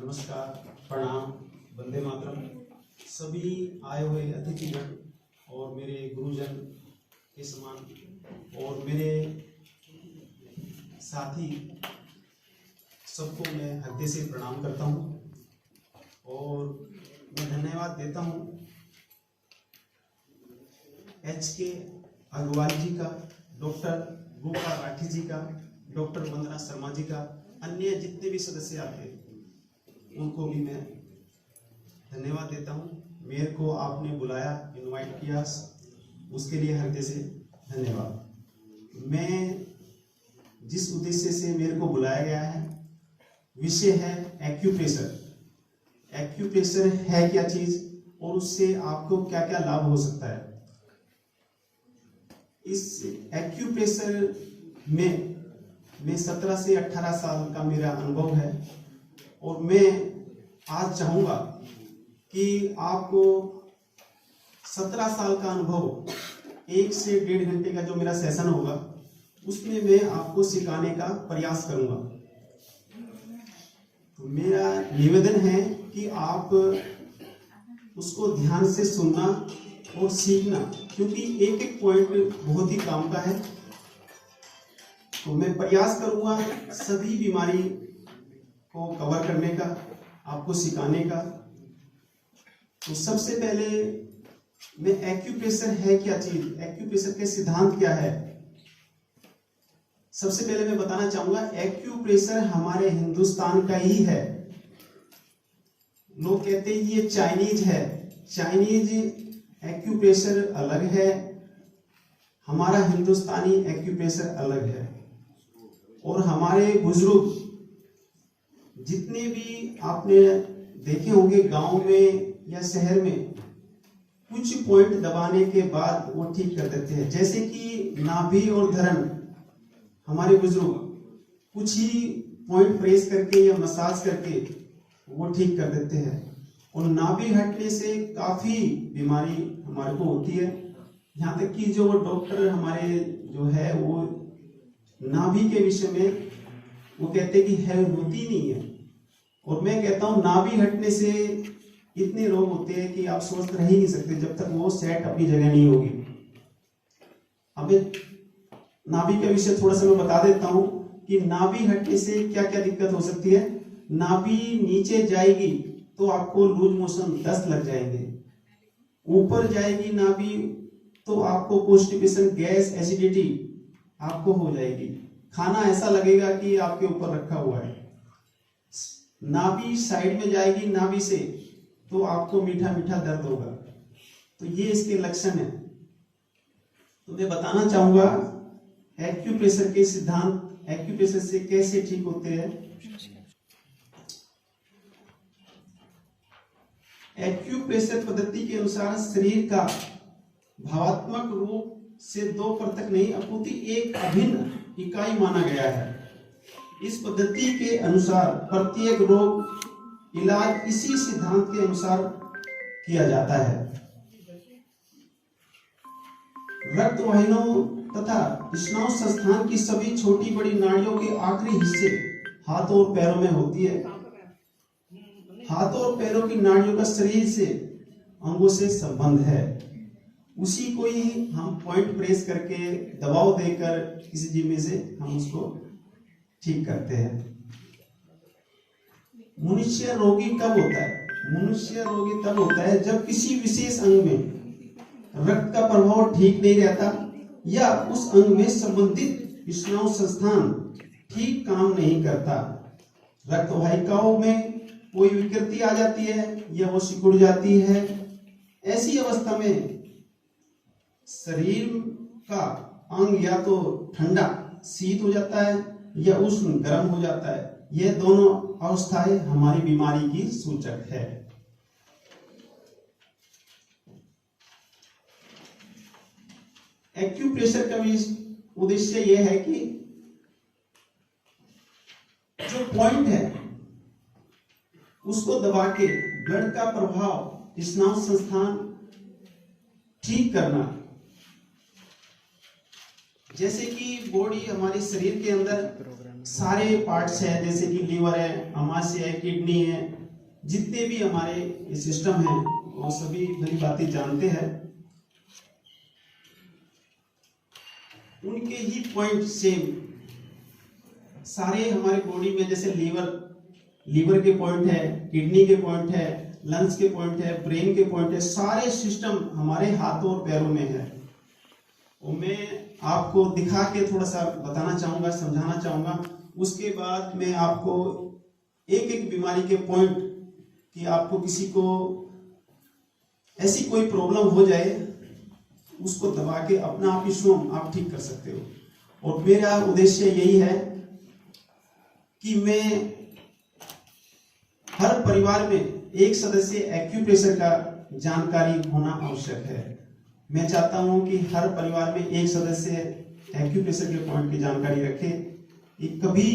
नमस्कार, प्रणाम, वंदे मातरम। सभी आए हुए अतिथिगण और मेरे गुरुजन के समान और मेरे साथी सबको मैं हृदय से प्रणाम करता हूँ और मैं धन्यवाद देता हूँ HK अग्रवाल जी का, डॉक्टर गोपाल राठी जी का, डॉक्टर वंदना शर्मा जी का, अन्य जितने भी सदस्य आते हैं उनको भी मैं धन्यवाद देता हूँ। मेरे को आपने बुलाया, इनवाइट किया, उसके लिए हृदय से धन्यवाद। मैं जिस उद्देश्य से मेरे को बुलाया गया है, विषय है एक्यूप्रेशर। एक्यूप्रेशर है क्या चीज और उससे आपको क्या क्या लाभ हो सकता है। इस एक्यूप्रेशर में 17 से 18 साल का मेरा अनुभव है और मैं आज चाहूंगा कि आपको 17 साल का अनुभव 1 से 1.5 घंटे का जो मेरा सेशन होगा उसमें मैं आपको सिखाने का प्रयास करूंगा। तो मेरा निवेदन है कि आप उसको ध्यान से सुनना और सीखना, क्योंकि एक एक पॉइंट बहुत ही काम का है। तो मैं प्रयास करूंगा सभी बीमारी को कवर करने का, आपको सिखाने का। तो सबसे पहले मैं एक्यूप्रेशर है क्या चीज, एक्यूप्रेशर के सिद्धांत क्या है, सबसे पहले मैं बताना चाहूंगा। एक्यूप्रेशर हमारे हिंदुस्तान का ही है। लोग कहते हैं ये चाइनीज है, चाइनीज एक्यूप्रेशर अलग है, हमारा हिंदुस्तानी एक्यूप्रेशर अलग है। और हमारे बुजुर्ग जितने भी आपने देखे होंगे गांव में या शहर में, कुछ पॉइंट दबाने के बाद वो ठीक कर देते हैं। जैसे कि नाभि और धरण, हमारे बुजुर्ग कुछ ही पॉइंट प्रेस करके या मसाज करके वो ठीक कर देते हैं। और नाभि हटने से काफी बीमारी हमारे को होती है। यहाँ तक कि जो डॉक्टर हमारे जो है वो नाभि के विषय में वो कहते हैं कि है, होती नहीं है। और मैं कहता हूं नाभि हटने से इतने रोग होते हैं कि आप स्वस्थ रह ही नहीं सकते जब तक वो सेट अपनी जगह नहीं होगी। अब नाभि के विषय थोड़ा सा मैं बता देता हूं कि नाभि हटने से क्या क्या दिक्कत हो सकती है। नाभि नीचे जाएगी तो आपको लूज मोशन, दस्त लग जाएंगे। ऊपर जाएगी नाभि तो आपको कॉन्स्टिपेशन, गैस, एसिडिटी आपको हो जाएगी। खाना ऐसा लगेगा कि आपके ऊपर रखा हुआ है। नाभि साइड में जाएगी नाभि से तो आपको मीठा मीठा दर्द होगा। तो ये इसके लक्षण है। तो मैं बताना चाहूंगा एक्यूप्रेशर के सिद्धांत, एक्यूप्रेशर से कैसे ठीक होते हैं। एक्यूप्रेशर पद्धति के अनुसार शरीर का भावात्मक रूप से 2 पृथक नहीं अपितु एक अभिन्न इकाई माना गया है। इस पद्धति के अनुसार प्रत्येक रोग इलाज इसी सिद्धांत के अनुसार किया जाता है। रक्त वाहिनियों तथा स्नायु संस्थान की सभी छोटी बड़ी नाड़ियों के आखिरी हिस्से हाथों और पैरों में होती है। हाथों और पैरों की नाड़ियों का शरीर से अंगों से संबंध है। उसी को ही हम पॉइंट प्रेस करके दबाव देकर किसी जिम्मे से हम उसको ठीक करते हैं। मनुष्य रोगी कब होता है? मनुष्य रोगी तब होता है जब किसी विशेष अंग में रक्त का प्रभाव ठीक नहीं रहता या उस अंग में संबंधित स्नायु संस्थान ठीक काम नहीं करता। रक्त वाहिकाओं में कोई विकृति आ जाती है या वो सिकुड़ जाती है। ऐसी अवस्था में शरीर का अंग या तो ठंडा शीत हो जाता है या उष्ण गर्म हो जाता है। यह दोनों अवस्थाएं हमारी बीमारी की सूचक है। एक्यूप्रेशर का भी उद्देश्य यह है कि जो पॉइंट है उसको दबा के ब्लड का प्रभाव, स्नायु संस्थान ठीक करना। जैसे कि बॉडी, हमारे शरीर के अंदर सारे पार्ट्स है, जैसे कि लीवर है, आमाशय है, किडनी है, जितने भी हमारे सिस्टम है वो सभी भली बातें जानते हैं। उनके ही पॉइंट सेम सारे हमारे बॉडी में, जैसे लीवर के पॉइंट है, किडनी के पॉइंट है, लंग्स के पॉइंट है, ब्रेन के पॉइंट है, सारे सिस्टम हमारे हाथों और पैरों में है। और मैं आपको दिखा के थोड़ा सा बताना चाहूंगा, समझाना चाहूंगा। उसके बाद मैं आपको एक एक बीमारी के पॉइंट कि आपको किसी को ऐसी कोई प्रॉब्लम हो जाए उसको दबा के अपना आप ही स्वयं आप ठीक कर सकते हो। और मेरा उद्देश्य यही है कि मैं हर परिवार में एक सदस्य एक्यूप्रेशर का जानकारी होना आवश्यक है। मैं चाहता हूं कि हर परिवार में एक सदस्य एक्यूप्रेशर के पॉइंट की जानकारी रखे। कभी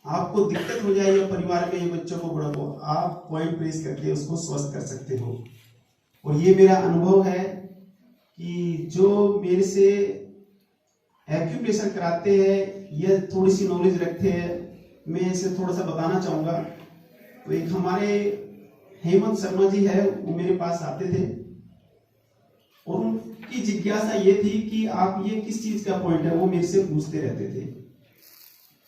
आपको दिक्कत हो जाए या परिवार में बच्चों को, बड़ों को, आप पॉइंट प्रेस करके उसको स्वस्थ कर सकते हो। और ये मेरा अनुभव है कि जो मेरे से एक्यूप्रेशर कराते हैं या थोड़ी सी नॉलेज रखते हैं, मैं इसे थोड़ा सा बताना चाहूंगा। तो एक हमारे हेमंत शर्मा जी है, वो मेरे पास आते थे और उनकी जिज्ञासा ये थी कि आप ये किस चीज का पॉइंट है, वो मेरे से पूछते रहते थे।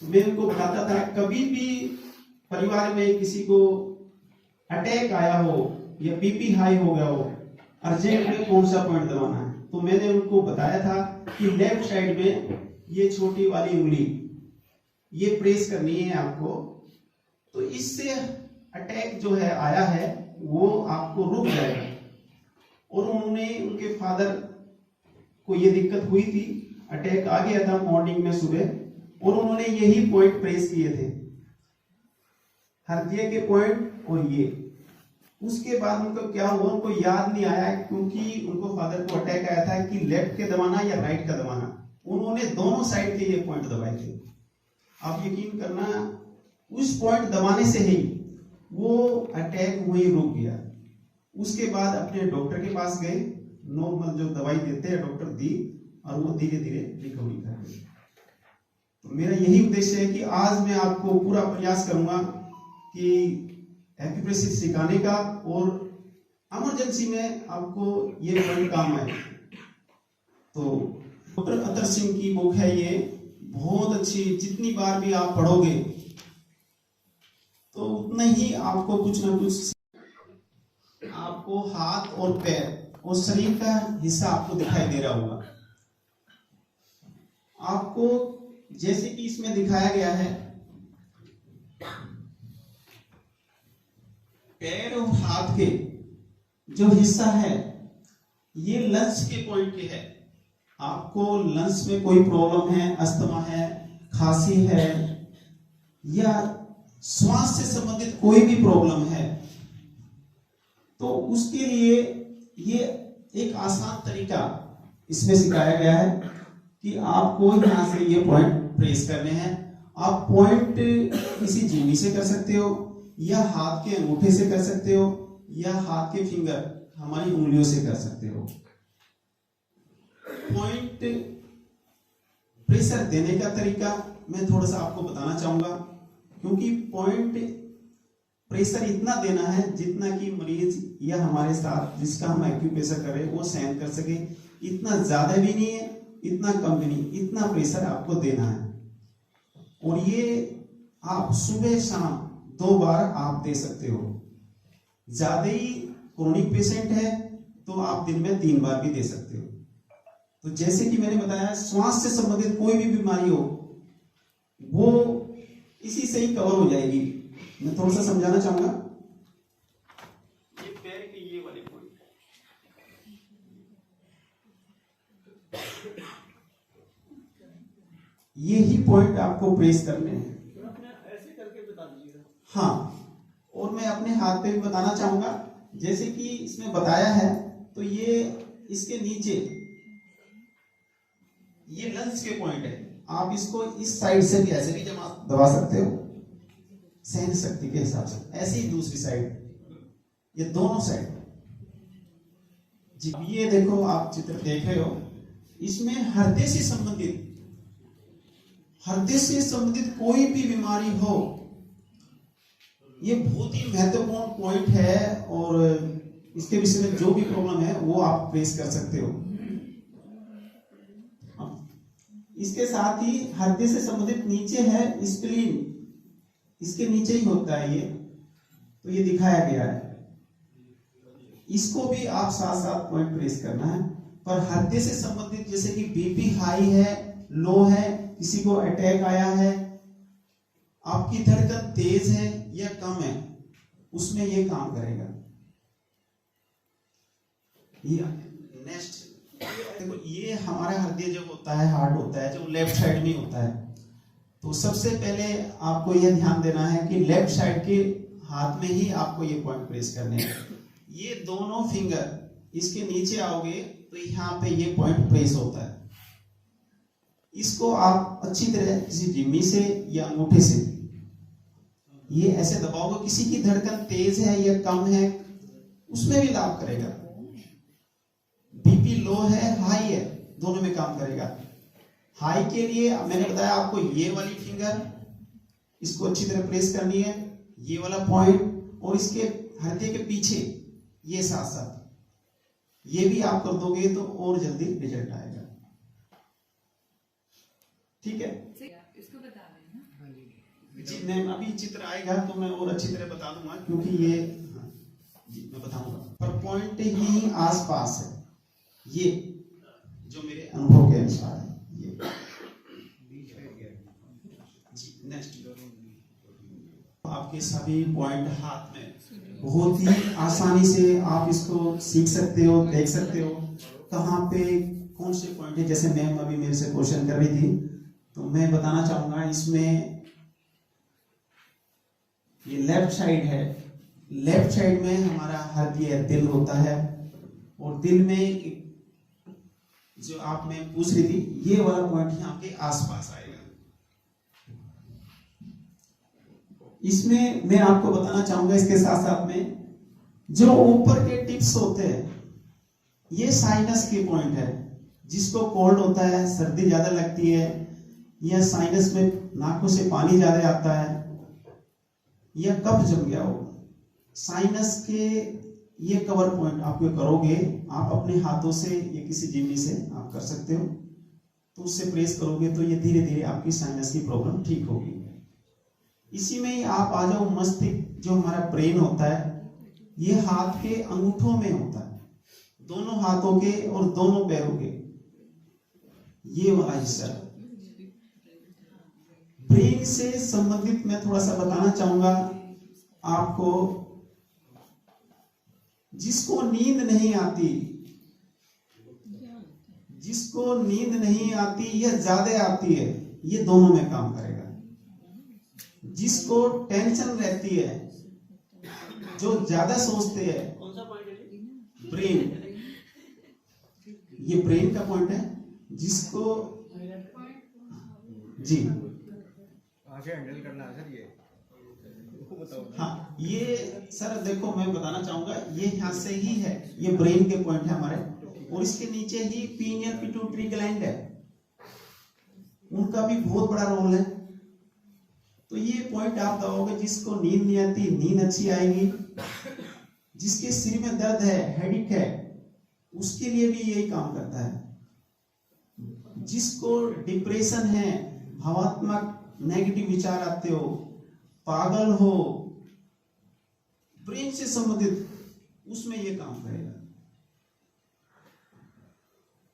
तो मैं उनको बताता था, कभी भी परिवार में किसी को अटैक आया हो या बीपी हाई हो गया हो, अर्जेंट में कौन सा पॉइंट दबाना है। तो मैंने उनको बताया था कि लेफ्ट साइड में ये छोटी वाली उंगली ये प्रेस करनी है आपको, तो इससे अटैक जो है आया है वो आपको रुक जाएगा। और उन्होंने, उनके फादर को ये दिक्कत हुई थी, अटैक आ गया था मॉर्निंग में सुबह, और उन्होंने यही पॉइंट प्रेस किए थे, हृदय के पॉइंट और ये। उसके बाद उनको क्या हुआ, उनको याद नहीं आया, क्योंकि उनको फादर को अटैक आया था कि लेफ्ट के दबाना या राइट का दबाना। उन्होंने दोनों साइड के ये पॉइंट दबाए थे। आप यकीन करना, उस पॉइंट दबाने से ही वो अटैक वही रुक गया। उसके बाद अपने डॉक्टर के पास गए, नॉर्मल जो दवाई देते हैं डॉक्टर दी, और वो धीरे धीरे रिकवरी कर गई। तो मेरा यही उद्देश्य है कि आज मैं आपको पूरा प्रयास करूंगा कि एक्यूप्रेशर सिखाने का, और इमरजेंसी में आपको ये पॉइंट काम आए। तो डॉक्टर अतर सिंह की बुक है ये, बहुत अच्छी। जितनी बार भी आप पढ़ोगे तो उतना ही आपको कुछ ना कुछ, आपको हाथ और पैर और शरीर का हिस्सा आपको दिखाई दे रहा होगा। आपको जैसे कि इसमें दिखाया गया है, पैर और हाथ के जो हिस्सा है ये लंग्स के पॉइंट के है। आपको लंग्स में कोई प्रॉब्लम है, अस्थमा है, खांसी है, या श्वास से संबंधित कोई भी प्रॉब्लम है, तो उसके लिए ये एक आसान तरीका इसमें सिखाया गया है कि आपको यहां से ये पॉइंट प्रेस करने हैं। आप पॉइंट किसी जीनी से कर सकते हो, या हाथ के अंगूठे से कर सकते हो, या हाथ के फिंगर हमारी उंगलियों से कर सकते हो। पॉइंट प्रेशर देने का तरीका मैं थोड़ा सा आपको बताना चाहूंगा, क्योंकि पॉइंट प्रेशर इतना देना है जितना कि मरीज या हमारे साथ जिसका हम एक्यूप्रेशर कर रहे हैं वो सहन कर सके। इतना ज्यादा भी नहीं है, इतना कम भी नहीं, इतना प्रेशर आपको देना है। और ये आप सुबह शाम 2 बार आप दे सकते हो। ज्यादा ही क्रोनिक पेशेंट है तो आप दिन में 3 बार भी दे सकते हो। तो जैसे कि मैंने बताया, श्वास से संबंधित कोई भी बीमारी हो वो इसी से ही कवर हो जाएगी। मैं थोड़ा सा समझाना चाहूंगा। ये पैर के ये वाले पॉइंट, ये ही पॉइंट आपको प्रेस करने हैं। ऐसे करके बता दीजिएगा। हाँ, और मैं अपने हाथ पे भी बताना चाहूंगा। जैसे कि इसमें बताया है, तो ये इसके नीचे ये लंग्स के पॉइंट है। आप इसको इस साइड से भी ऐसे भी दबा सकते हो सहन शक्ति के हिसाब से, ऐसे ही दूसरी साइड, ये दोनों साइड। जी, ये देखो, आप चित्र देख रहे हो, इसमें हृदय से संबंधित हृदय से संबंधित कोई भी बीमारी हो, ये बहुत ही महत्वपूर्ण पॉइंट है और इसके विषय में जो भी प्रॉब्लम है वो आप फेस कर सकते हो। इसके साथ ही हृदय से संबंधित नीचे है स्प्लीन, इसके नीचे ही होता है ये, तो ये दिखाया गया है। इसको भी आप साथ साथ पॉइंट प्रेस करना है। पर हृदय से संबंधित जैसे कि बीपी हाई है, लो है, किसी को अटैक आया है, आपकी धड़कन तेज है या कम है, उसमें ये काम करेगा। ये नेक्स्ट देखो, ये हमारा हृदय जो होता है, हार्ट होता है, जो लेफ्ट साइड में होता है। तो सबसे पहले आपको यह ध्यान देना है कि लेफ्ट साइड के हाथ में ही आपको ये पॉइंट प्रेस करने हैं। ये दोनों फिंगर इसके नीचे आओगे तो यहाँ पे ये पॉइंट प्रेस होता है। इसको आप अच्छी तरह किसी डिम्मी से या अंगूठे से ये ऐसे दबाओगे। किसी की धड़कन तेज है या कम है, उसमें भी लाभ करेगा। बीपी लो है, हाई है, दोनों में काम करेगा। हाई के लिए मैंने बताया आपको ये वाली फिंगर इसको अच्छी तरह प्रेस करनी है, ये वाला पॉइंट, और इसके हृदय के पीछे ये साथ साथ ये भी आप कर दोगे तो और जल्दी रिजल्ट आएगा। ठीक है, इसको बता दें। जी मैं अभी चित्र आएगा तो मैं और अच्छी तरह बता दूंगा, क्योंकि ये जी मैं बताऊंगा। पर पॉइंट ही आसपास है, ये जो मेरे अनुभव के अनुसार है ये। जी नेक्स्ट, आपके सभी पॉइंट हाथ में बहुत ही आसानी से आप इसको सीख सकते हो, देख सकते हो कहाँ पे कौन से पॉइंट है। जैसे मैम अभी मेरे से क्वेश्चन कर रही थी, तो मैं बताना चाहूंगा इसमें ये लेफ्ट साइड है। लेफ्ट साइड में हमारा हृदय दिल होता है, और दिल में जो आप में पूछ रही थी ये वाला पॉइंट यहाँ के आसपास आएगा। इसमें मैं आपको बताना चाहूंगा इसके साथ साथ में जो ऊपर के टिप्स होते हैं ये साइनस के पॉइंट है। जिसको कोल्ड होता है, सर्दी ज्यादा लगती है, या साइनस में नाकों से पानी ज्यादा आता है, या कफ जम गया हो, साइनस के ये कवर पॉइंट आप करोगे, आप अपने हाथों से या किसी जिम्मी से आप कर सकते हो, तो उससे प्रेस करोगे तो ये धीरे धीरे आपकी साइनस की प्रॉब्लम ठीक होगी। इसी में ही आप आ जाओ मस्तिष्क, जो हमारा ब्रेन होता है, ये हाथ के अंगूठों में होता है, दोनों हाथों के और दोनों पैरों के, ये वाला हिस्सा। ब्रेन से संबंधित मैं थोड़ा सा बताना चाहूंगा आपको। जिसको नींद नहीं आती, जिसको नींद नहीं आती या ज्यादा आती है, ये दोनों में काम करेगा। जिसको टेंशन रहती है, जो ज्यादा सोचते हैं, कौन सा पॉइंट है? ब्रेन, ये ब्रेन का पॉइंट है। जिसको जी हैंडल करना है सर, ये बताओ। हाँ, ये सर देखो मैं बताना चाहूंगा, ये यहाँ से ही है, ये ब्रेन के पॉइंट है हमारे, और इसके नीचे ही पीनियल पिट्यूटरी ग्लैंड है, उनका भी बहुत बड़ा रोल है। तो ये पॉइंट आप दबाओगे, जिसको नींद नहीं आती नींद अच्छी आएगी, जिसके सिर में दर्द है, हेडेक है, उसके लिए भी यही काम करता है। जिसको डिप्रेशन है, भावात्मक नेगेटिव विचार आते हो, पागल हो, ब्रेन से संबंधित, उसमें ये काम करेगा।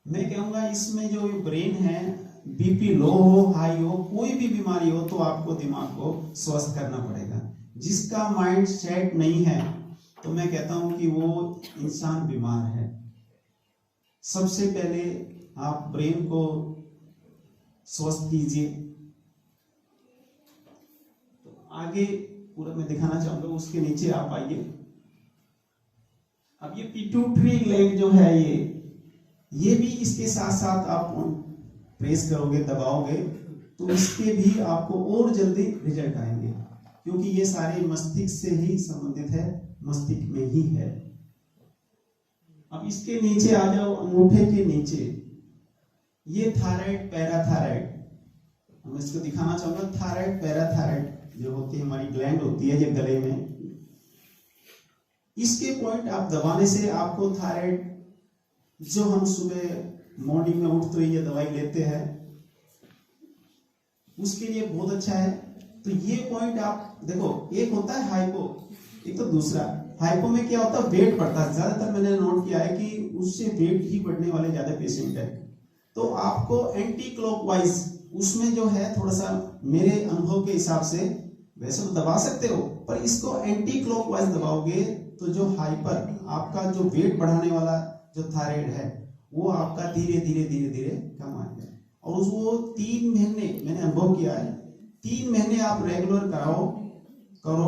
मैं कहूंगा इसमें जो ब्रेन है, बीपी लो हो, हाई हो, कोई भी बीमारी हो, तो आपको दिमाग को स्वस्थ करना पड़ेगा। जिसका माइंड सेट नहीं है, तो मैं कहता हूं कि वो इंसान बीमार है। सबसे पहले आप ब्रेन को स्वस्थ कीजिए। तो आगे पूरा मैं दिखाना चाहूंगा, उसके नीचे आप आइए। अब ये पिट्यूटरी ग्लैंड जो है, ये भी इसके साथ साथ आप प्रेस करोगे, दबाओगे, तो इसके भी आपको और जल्दी रिजल्ट आएंगे, क्योंकि ये सारे मस्तिष्क से ही संबंधित है, मस्तिष्क में ही है। अब इसके नीचे आ जाओ, अंगूठे के नीचे, ये थायराइड, पैराथायराइड, मैं इसको दिखाना चाहूंगा। थायराइड पैराथायराइड जो होती है हमारी ग्लैंड होती है ये गले में, इसके पॉइंट आप दबाने से आपको थायराइड, जो हम सुबह मॉर्निंग में उठते ही ये दवाई लेते हैं, उसके लिए बहुत अच्छा है। तो ये पॉइंट आप देखो, एक होता है हाइपो, एक तो दूसरा। हाइपो में क्या होता है, वेट बढ़ता है, ज्यादातर मैंने नोट किया है कि उससे वेट ही बढ़ने वाले ज्यादा पेशेंट है। तो आपको एंटी क्लॉकवाइज उसमें जो है थोड़ा सा, मेरे अनुभव के हिसाब से, वैसे तो दबा सकते हो पर इसको एंटी क्लॉकवाइज दबाओगे तो जो हाइपर, आपका जो वेट बढ़ाने वाला जो थायराइड है वो आपका धीरे धीरे धीरे धीरे कम आएगा। और वो 3 महीने मैंने अनुभव किया है, 3 महीने आप रेगुलर करो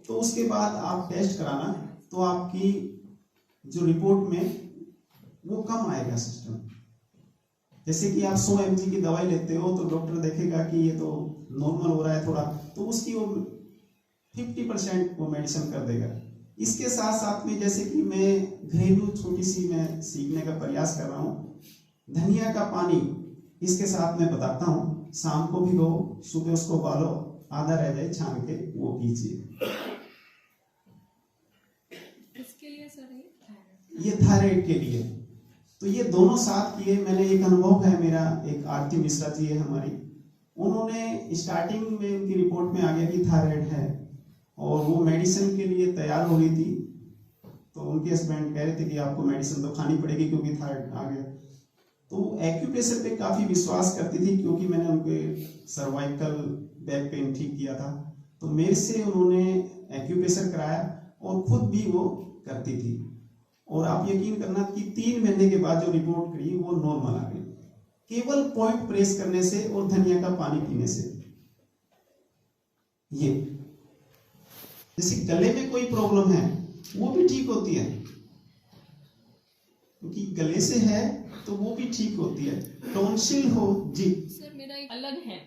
तो उसके बाद आप टेस्ट कराना, तो आपकी जो रिपोर्ट में वो कम आएगा सिस्टम। जैसे कि आप 100 mg की दवाई लेते हो तो डॉक्टर देखेगा कि ये तो नॉर्मल हो रहा है थोड़ा, तो उसकी वो 50% वो मेडिसिन कर देगा। इसके साथ साथ में जैसे कि मैं घरेलू छोटी सी मैं सीखने का प्रयास कर रहा हूँ, धनिया का पानी इसके साथ में बताता हूँ, शाम को भिगो, सुबह उसको उबालो, आधा रह जाए छान के वो पीजिए। इसके लिए सर ये थायराइड के लिए, तो ये दोनों साथ किए। मैंने एक अनुभव है मेरा, एक आरती मिश्रा जी है हमारी, उन्होंने स्टार्टिंग में उनकी रिपोर्ट में आ गया कि थायराइड है और वो मेडिसिन के लिए तैयार हो रही थी, तो उनके हस्बैंड कह रहे थे कि आपको मेडिसिन तो खानी पड़ेगी क्योंकि थायराइड आ गया। तो एक्यूप्रेशर पे काफी विश्वास करती थी क्योंकि मैंने उनके सर्वाइकल बैक पेन ठीक किया था, तो मेरे से उन्होंने एक्यूप्रेशर कराया और खुद भी वो करती थी। और आप यकीन करना कि 3 महीने के बाद जो रिपोर्ट करी वो नॉर्मल आ गई, केवल पॉइंट प्रेस करने से और धनिया का पानी पीने से। ये जैसे गले में कोई प्रॉब्लम है वो भी ठीक होती है, क्योंकि गले से है तो वो भी ठीक होती है। टॉन्सिल हो जी सर, मेरा एक अलग है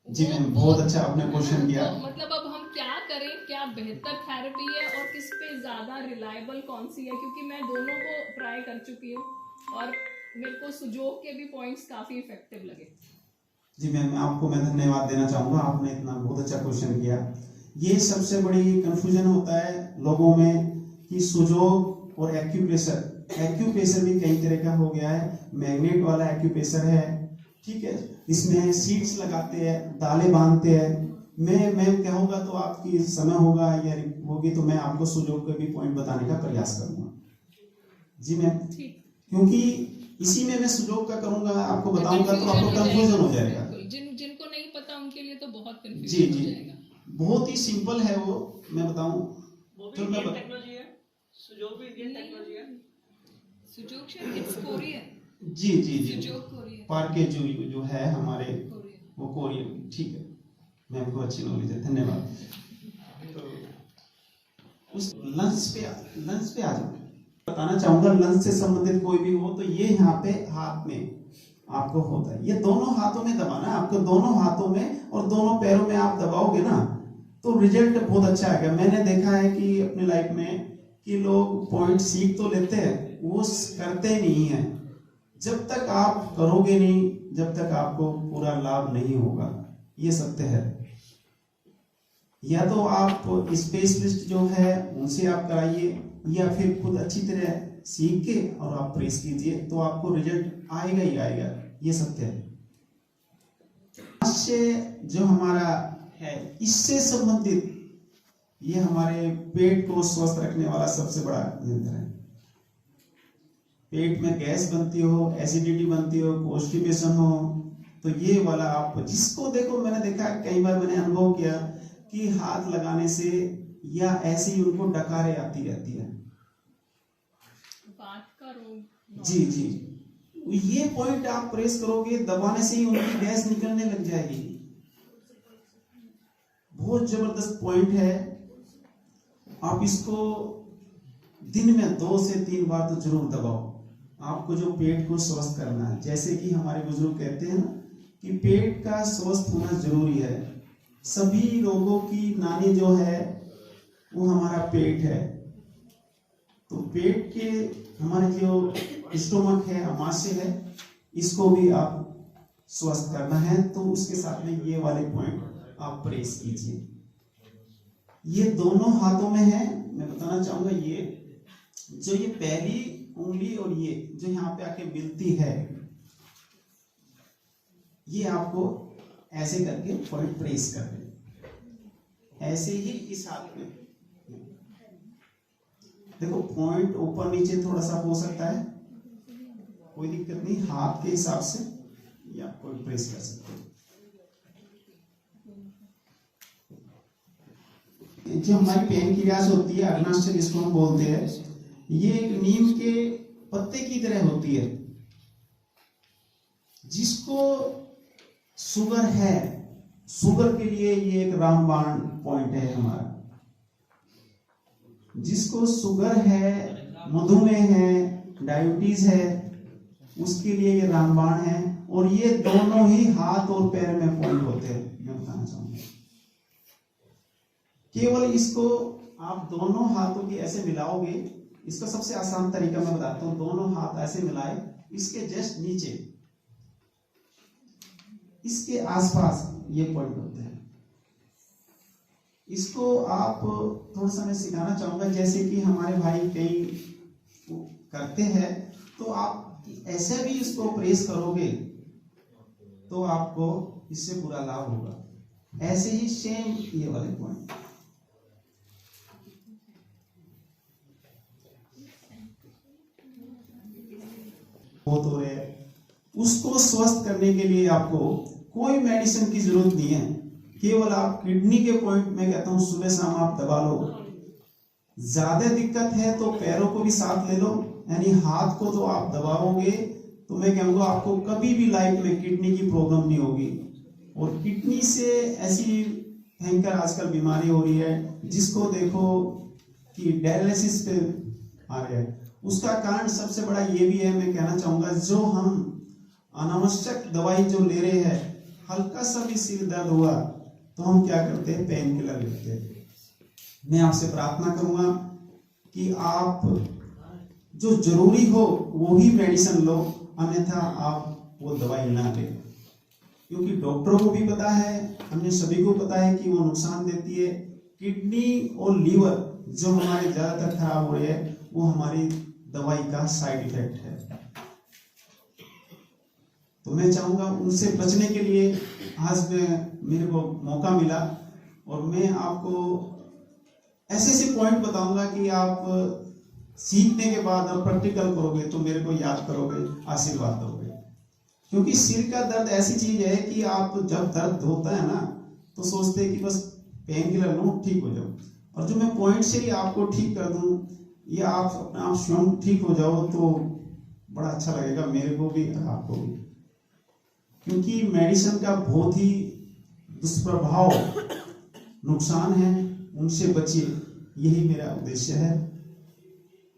जी मैम, बहुत अच्छा आपने क्वेश्चन किया। तो मतलब अब हम क्या करें, क्या बेहतर थेरेपी है और किस पे ज्यादा रिलायबल कौन सी है, क्योंकि मैं दोनों को ट्राई कर चुकी हूँ और मेरे को सुजोग के भी पॉइंट्स काफी इफेक्टिव लगे। जी मैम, आपको मैं धन्यवाद देना चाहूंगा, आपने इतना बहुत अच्छा क्वेश्चन किया। ये सबसे बड़ी कंफ्यूजन होता है लोगों में कि सुजोग और एक्यूप्रेशर, एक्यूप्रेशर भी कई तरह का हो गया है। मैग्नेट वाला एक्यूप्रेशर है, ठीक है, इसमें सीड्स लगाते हैं, दालें बांधते हैं। मैं कहूँगा तो आपकी समय होगा या होगी तो मैं आपको सुजोग के भी पॉइंट बताने का प्रयास करूंगा। जी मैम, क्योंकि इसी में मैं सुजोग का करूंगा, आपको बताऊंगा तो आपको कंफ्यूजन हो जाएगा। जिनको नहीं पता उनके लिए तो बहुत जी कंफ्यूजन जी हो जाएगा। बहुत ही सिंपल है वो, मैं बताऊं वो भी तो मैं इंडियन टेक्नोलॉजी है, सुजोग भी इंडियन टेक्नोलॉजी है। सुजोग शायद इट्स कोरियन। जी जी जी सुजोग कोरियन। पार्के जो है हमारे कोरियन। वो कोरियन, ठीक है, मैं आपको अच्छी नॉलेज है, धन्यवाद। तो उस लंच पे आ जाओ। बताना चाहूंगा लंच से संबंधित कोई भी हो तो ये यहाँ पे हाथ में आपको होता है, ये दोनों हाथों में दबाना है आपको, दोनों हाथों में और दोनों पैरों में आप दबाओगे ना तो रिजल्ट बहुत अच्छा आएगा। मैंने देखा है कि अपने लाइफ में कि लोग पॉइंट सीख तो लेते हैं, वो करते नहीं है। जब तक आप करोगे नहीं, जब तक आपको पूरा लाभ नहीं होगा, ये सत्य है। या तो आप स्पेशलिस्ट जो है उनसे आप कराइए या फिर खुद अच्छी तरह सीख के और आप प्रेस कीजिए तो आपको रिजल्ट आएगा ही आएगा, ये सत्य है। इससे जो हमारा है, इससे संबंधित ये हमारे पेट को स्वस्थ रखने वाला सबसे बड़ा यंत्र है। पेट में गैस बनती हो, एसिडिटी बनती हो, कॉन्स्टिपेशन हो, तो ये वाला आप जिसको देखो, मैंने देखा कई बार, मैंने अनुभव किया कि हाथ लगाने से या ऐसे ही उनको डकारे आती रहती है। बात का रोग। जी जी, ये पॉइंट आप प्रेस करोगे, दबाने से ही उनकी गैस निकलने लग जाएगी। बहुत जबरदस्त पॉइंट है, आप इसको दिन में 2 से 3 बार तो जरूर दबाओ। आपको जो पेट को स्वस्थ करना है, जैसे कि हमारे बुजुर्ग कहते हैं ना कि पेट का स्वस्थ होना जरूरी है। सभी रोगों की नानी जो है वो हमारा पेट है। तो पेट के हमारे जो स्टोमक है, अमाशय है, इसको भी आप स्वस्थ करना है तो उसके साथ में ये वाले पॉइंट आप प्रेस कीजिए। ये दोनों हाथों में है। मैं बताना चाहूंगा ये जो ये पहली उंगली और ये जो यहाँ पे आके मिलती है, ये आपको ऐसे करके पॉइंट प्रेस कर दें। ऐसे ही इस हाथ में देखो पॉइंट ऊपर नीचे थोड़ा सा हो सकता है, कोई दिक्कत नहीं, हाथ के हिसाब से ये आप पॉइंट प्रेस कर सकते हो। जो हमारी पेन क्रियाज होती है अग्नाशय जिसको हम बोलते हैं, ये एक नीम के पत्ते की तरह होती है। जिसको शुगर है, शुगर के लिए ये एक रामबाण पॉइंट है हमारा। जिसको शुगर है, मधुमेह है, डायबिटीज है, उसके लिए ये रामबाण है। और ये दोनों ही हाथ और पैर में पॉइंट होते हैं। मैं बताना चाहूंगा केवल इसको आप दोनों हाथों की ऐसे मिलाओगे। इसका सबसे आसान तरीका मैं बताता हूं। दोनों हाथ ऐसे मिलाए, इसके जस्ट नीचे इसके आसपास ये पॉइंट होते हैं। इसको आप थोड़ा सा मैं सिखाना चाहूंगा, जैसे कि हमारे भाई कई करते हैं, तो आप ऐसे भी इसको प्रेस करोगे तो आपको इससे पूरा लाभ होगा। ऐसे ही सेम ये वाले पॉइंट हो रहे, उसको स्वस्थ करने के लिए आपको कोई मेडिसिन की जरूरत नहीं है। केवल आप किडनी के पॉइंट में कहता हूं सुबह शाम आप दबा लो। ज्यादा दिक्कत है तो पैरों को भी साथ ले लो, यानी हाथ को तो आप दबाओगे तो मैं कहूंगा आपको कभी भी लाइफ में किडनी की प्रॉब्लम नहीं होगी। और किडनी से ऐसी भयंकर आजकल बीमारी हो रही है जिसको देखो कि डायलिसिस पे आ रहे हैं। उसका कारण सबसे बड़ा ये भी है, मैं कहना चाहूंगा, जो हम अनावश्यक दवाई जो ले रहे हैं, हल्का सा भी सिर दर्द हुआ तो हम क्या करते हैं, पेन किलर लेते हैं। मैं आपसे प्रार्थना करूंगा कि आप जो जरूरी हो वो ही मेडिसिन लो, अन्यथा आप वो दवाई ना लें। क्योंकि डॉक्टरों को भी पता है, हमें सभी को पता है कि वो नुकसान देती है। किडनी और लीवर जो हमारे ज्यादातर खराब हो रहे हैं वो हमारी दवाई का साइड इफेक्ट है। तो मैं चाहूंगा उनसे बचने के लिए आज मेरे को मौका मिला और मैं आपको ऐसे ऐसे पॉइंट बताऊंगा कि आप सीखने के बाद आप प्रैक्टिकल करोगे तो मेरे को याद करोगे, आशीर्वाद दोगे। क्योंकि सिर का दर्द ऐसी चीज है कि आप जब दर्द होता है ना तो सोचते हैं कि बस पेन किलर लो ठीक हो जाओ, और जो मैं पॉइंट से ही आपको ठीक कर दूं या आप अपने आप स्वयं ठीक हो जाओ तो बड़ा अच्छा लगेगा मेरे को भी और आपको भी। क्योंकि मेडिसिन का बहुत ही दुष्प्रभाव नुकसान है, उनसे बचिए, यही मेरा उद्देश्य है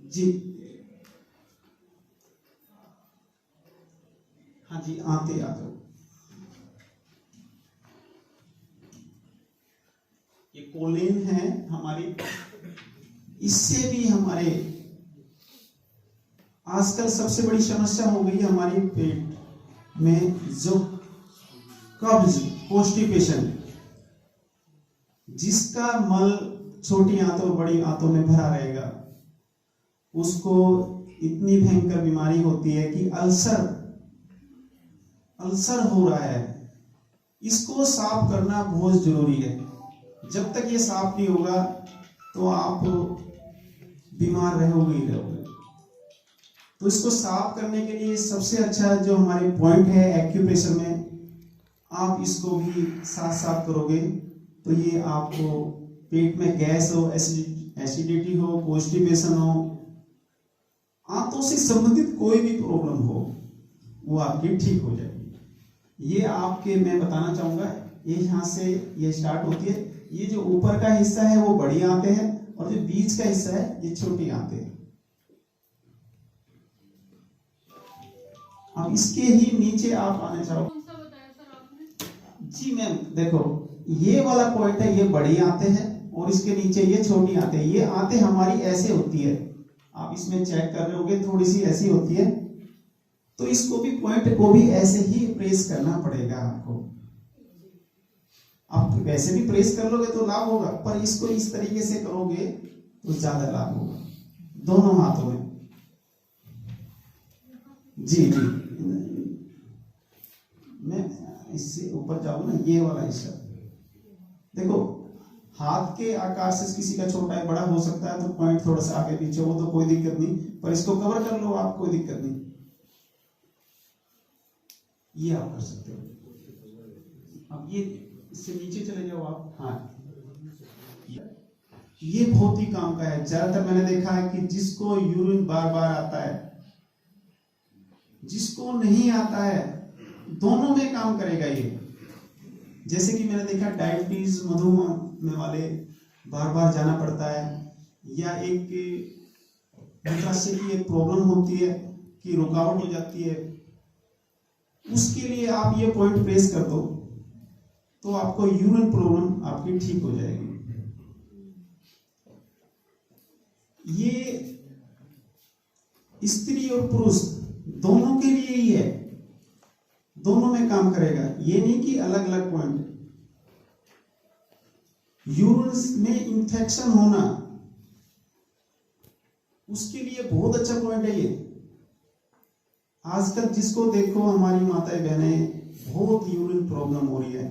जी। हाँ जी, आते आ जाओ। ये कोलिन है हमारी, इससे भी हमारे आजकल सबसे बड़ी समस्या हो गई है हमारे पेट में, जो कब्ज, कॉन्स्टिपेशन, जिसका मल छोटी आंतों और बड़ी आंतों में भरा रहेगा, उसको इतनी भयंकर बीमारी होती है कि अल्सर हो रहा है। इसको साफ करना बहुत जरूरी है। जब तक ये साफ नहीं होगा तो आप बीमार रहोगे ही रहोगे। तो इसको साफ करने के लिए सबसे अच्छा जो हमारे पॉइंट है एक्यूप्रेशर में, आप इसको भी साथ साथ करोगे तो ये आपको पेट में गैस हो, एसिडिटी हो, कॉन्स्टिपेशन हो, आंतों से संबंधित कोई भी प्रॉब्लम हो वो आपकी ठीक हो जाएगी। ये आपके मैं बताना चाहूंगा, ये यहाँ से ये स्टार्ट होती है। ये जो ऊपर का हिस्सा है वो बड़ी आंतें हैं और जो बीच का हिस्सा है ये छोटी आंतें हैं। अब इसके ही नीचे आप आने चाहो। कौन सा बताया सर आपने? जी मैम, देखो ये वाला पॉइंट है, ये बड़ी आंतें हैं और इसके नीचे ये छोटी आंतें। ये आंतें हमारी ऐसे होती है, आप इसमें चेक कर रहे होगे, थोड़ी सी ऐसी होती है तो इसको भी पॉइंट को भी ऐसे ही प्रेस करना पड़ेगा आपको। आप वैसे भी प्रेस कर लोगे तो लाभ होगा, पर इसको इस तरीके से करोगे तो ज्यादा लाभ होगा, दोनों हाथों में। जी जी, मैं इससे ऊपर जाऊं ना, ये वाला हिस्सा देखो, हाथ के आकार से किसी का छोटा है बड़ा हो सकता है, तो पॉइंट थोड़ा सा आगे पीछे हो तो कोई दिक्कत नहीं, पर इसको कवर कर लो आप, कोई दिक्कत नहीं, ये आप कर सकते हो। अब ये इससे नीचे चले जाओ आप, हाँ, ये बहुत ही काम का है। ज्यादातर मैंने देखा है कि जिसको यूरिन बार बार आता है, जिसको नहीं आता है, दोनों में काम करेगा ये। जैसे कि मैंने देखा डायबिटीज मधुमेह वाले बार बार जाना पड़ता है, या एक मूत्राशय की एक प्रॉब्लम होती है कि रुकावट हो जाती है, उसके लिए आप ये पॉइंट प्रेस कर दो तो आपको यूरिन प्रॉब्लम आपकी ठीक हो जाएगी। ये स्त्री और पुरुष दोनों के लिए ही है, दोनों में काम करेगा, ये नहीं कि अलग अलग पॉइंट। यूरिन में इंफेक्शन होना, उसके लिए बहुत अच्छा पॉइंट है ये। आजकल जिसको देखो हमारी माताएं बहनें बहुत यूरिन प्रॉब्लम हो रही है,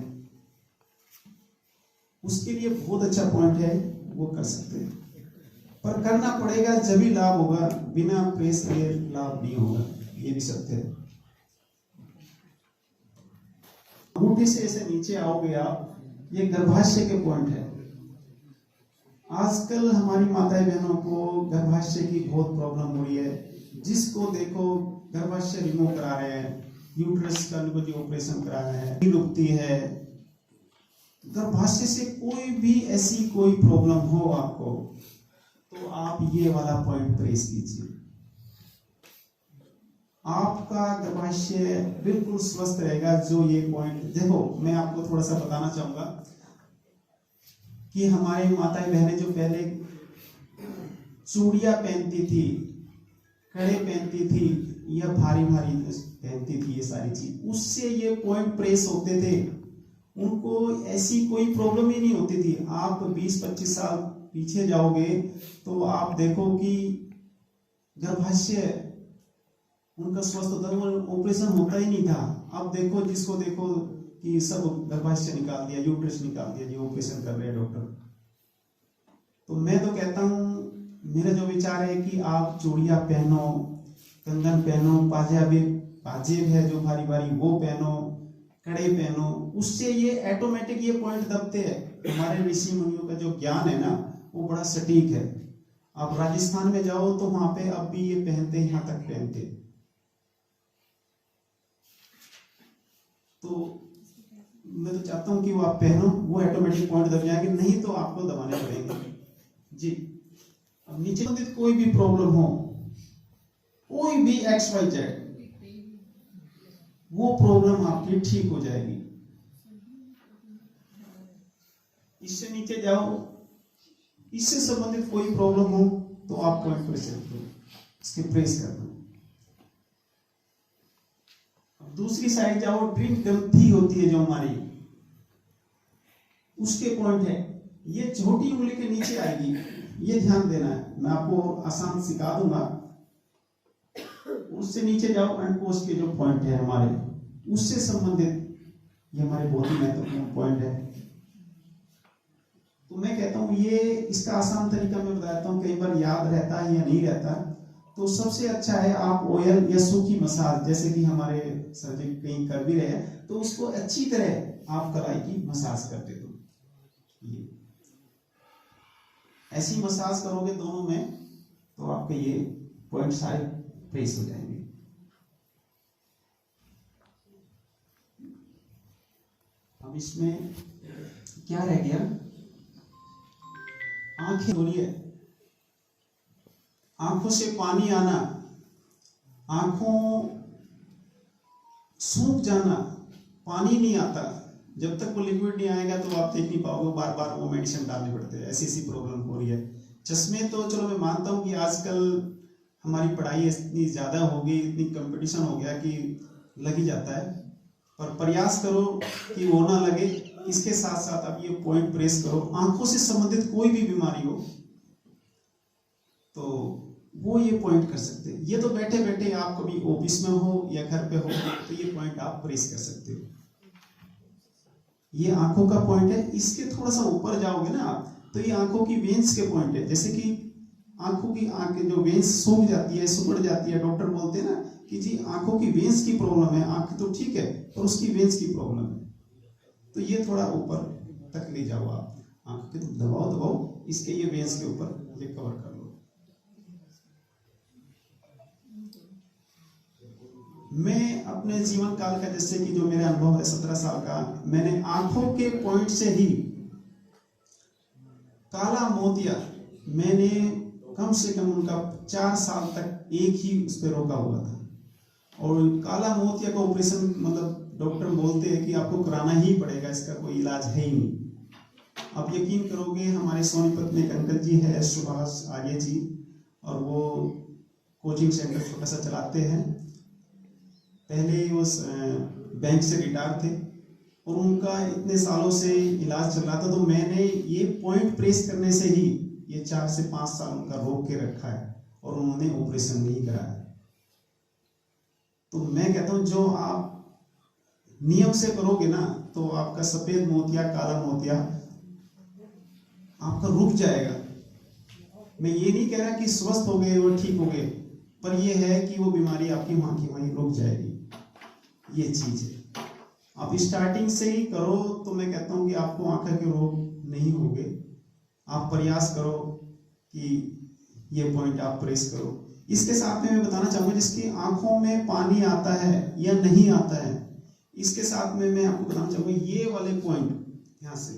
उसके लिए बहुत अच्छा पॉइंट है, वो कर सकते हैं, पर करना पड़ेगा जब ही लाभ होगा, बिना प्रेस किए लाभ नहीं होगा, ये भी सत्य है। अंगूठे से ऐसे नीचे आओगे आप, ये गर्भाशय के पॉइंट है। आजकल हमारी माताएं बहनों को गर्भाशय की बहुत प्रॉब्लम हो रही है, जिसको देखो गर्भाशय रिमूव करा रहे हैं, यूट्रस का जो ऑपरेशन करा रहे हैं, रुकती है। गर्भाशय से कोई भी ऐसी कोई प्रॉब्लम हो आपको, तो आप ये वाला पॉइंट प्रेस कीजिए, आपका गर्भाशय बिल्कुल स्वस्थ रहेगा। जो ये पॉइंट देखो, मैं आपको थोड़ा सा बताना चाहूंगा कि हमारी माताएं बहनें जो पहले चूड़ियां पहनती थी, कड़े पहनती थी, या भारी भारी पहनती थी, ये सारी चीज, उससे ये पॉइंट प्रेस होते थे, उनको ऐसी कोई प्रॉब्लम ही नहीं होती थी। आप 20-25 साल पीछे जाओगे तो आप देखो कि गर्भाशय उनका स्वस्थ होता है, ऑपरेशन होता ही नहीं था। अब देखो, जिसको देखो कि सब गर्भाशय निकाल दिया, यूट्रस निकाल दिया, जो ऑपरेशन कर रहे हैं डॉक्टर। तो मैं तो कहता हूँ, मेरा जो विचार है कि आप चूड़ियां पहनो, कंगन पहनो, पाजेब है जो भारी भारी वो पहनो, कड़े पहनो, उससे ये ऑटोमेटिक ये पॉइंट दबते हैं। हमारे ऋषि मुनियों का जो ज्ञान है ना, वो बड़ा सटीक है। आप राजस्थान में जाओ तो वहां पे अब भी ये पहनते, यहां तक पहनते। तो मैं तो चाहता हूं कि वो आप पहनो, वो ऑटोमेटिक पॉइंट दब जाएंगे, नहीं तो आपको दबाने पड़ेंगे जी। अब नीचे संबंधित कोई भी प्रॉब्लम हो, कोई भी XYZ, वो प्रॉब्लम आपकी ठीक हो जाएगी। इससे नीचे जाओ, इससे संबंधित कोई प्रॉब्लम हो तो आप पॉइंट प्रेस करो, इसके प्रेस कर दो। दूसरी साइड जाओ, ड्रिंक ग्रंथि होती है जो हमारी, उसके पॉइंट है, ये छोटी उंगली के नीचे आएगी, ये ध्यान देना है। मैं आपको आसान सिखा दूंगा। उससे नीचे जाओ, अंडकोश के जो पॉइंट है हमारे, उससे संबंधित ये हमारे बहुत ही महत्वपूर्ण पॉइंट है। तो मैं कहता हूं, ये इसका आसान तरीका मैं बताता हूं, कई बार याद रहता है या नहीं रहता। तो सबसे अच्छा है आप ऑयल या सूखी मसाज, जैसे कि हमारे सर जी कहीं कर भी रहे हैं, तो उसको अच्छी तरह आप कलाई की मसाज करते दो। ऐसी मसाज करोगे दोनों में, तो आपके ये पॉइंट सारे प्रेस हो जाएंगे। अब इसमें क्या रह गया, आंखें बोलिए, आंखों से पानी आना, आंखों सूख जाना, पानी नहीं आता। जब तक वो लिक्विड नहीं आएगा तो आप देख नहीं पाओगे, बार बार वो मेडिसिन डालने पड़ते हैं, ऐसी प्रॉब्लम हो रही है। चश्मे तो चलो मैं मानता हूं कि आजकल हमारी पढ़ाई इतनी ज़्यादा हो गई, इतनी कंपटीशन हो गया कि लग ही जाता है, पर प्रयास करो कि वो ना लगे। इसके साथ साथ आप ये पॉइंट प्रेस करो, आंखों से संबंधित कोई भी बीमारी हो तो वो ये पॉइंट कर सकते हैं। ये तो बैठे बैठे आप कभी ऑफिस में हो या घर पे हो तो ये पॉइंट आप प्रेस कर सकते हो। ये आंखों का पॉइंट है। इसके थोड़ा सा ऊपर जाओगे ना आप तो ये आंखों की वेंस के पॉइंट है। जैसे कि आंखों की जो वेंस सूख जाती है, सिकुड़ जाती है, डॉक्टर बोलते हैं ना कि जी आंखों की वेंस की प्रॉब्लम है, आंख तो ठीक है पर उसकी वेंस की प्रॉब्लम है, तो ये थोड़ा ऊपर तक ले जाओ आप, आंख के तो दबाओ इसके ये वेंस के ऊपर ये कवर कर लो। मैं अपने जीवन काल का, जैसे कि जो मेरा अनुभव है 17 साल का, मैंने आंखों के पॉइंट से ही काला मोतिया, मैंने कम से कम उनका 4 साल तक एक ही उस पर रोका हुआ था। और काला मोतिया का ऑपरेशन मतलब डॉक्टर बोलते हैं कि आपको कराना ही पड़ेगा, इसका कोई इलाज है ही नहीं। आप यकीन करोगे, हमारे सोनीपत में एक अंकल जी है सुभाष आर्य जी, और वो कोचिंग सेंटर छोटा सा चलाते हैं। पहले वो बैंक से रिटायर थे और उनका इतने सालों से इलाज चल रहा था, तो मैंने ये पॉइंट प्रेस करने से ही ये 4 से 5 साल उनका रोक के रखा है और उन्होंने ऑपरेशन नहीं कराया। तो मैं कहता हूं जो आप नियम से करोगे ना तो आपका सफेद मोतिया, काला मोतिया आपका रुक जाएगा। मैं ये नहीं कह रहा कि स्वस्थ हो गए और ठीक हो गए, पर यह है कि वो बीमारी आपकी वहां की वहीं रुक जाएगी। ये चीज है, आप स्टार्टिंग से ही करो तो मैं कहता हूं कि आपको आंखों के रोग नहीं होंगे। आप प्रयास करो कि ये पॉइंट आप प्रेस करो। इसके साथ में मैं बताना चाहूंगा, जिसकी आंखों में पानी आता है या नहीं आता है, इसके साथ में मैं आपको बताना चाहूंगा ये वाले पॉइंट, यहां से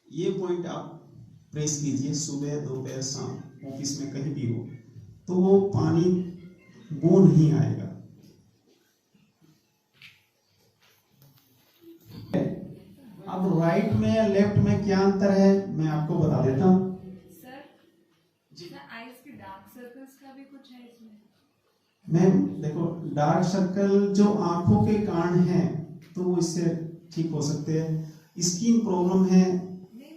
ये पॉइंट आप प्रेस कीजिए सुबह, दोपहर, शाम, ऑफिस में कहीं भी हो, तो वो पानी वो नहीं आएगा। अब राइट में या लेफ्ट में क्या अंतर है मैं आपको बता देता हूं। आईज के डार्क सर्कल्स का भी कुछ है इसमें? मैम देखो, डार्क सर्कल जो आंखों के कारण है तो वो इससे ठीक हो सकते हैं। स्किन प्रॉब्लम है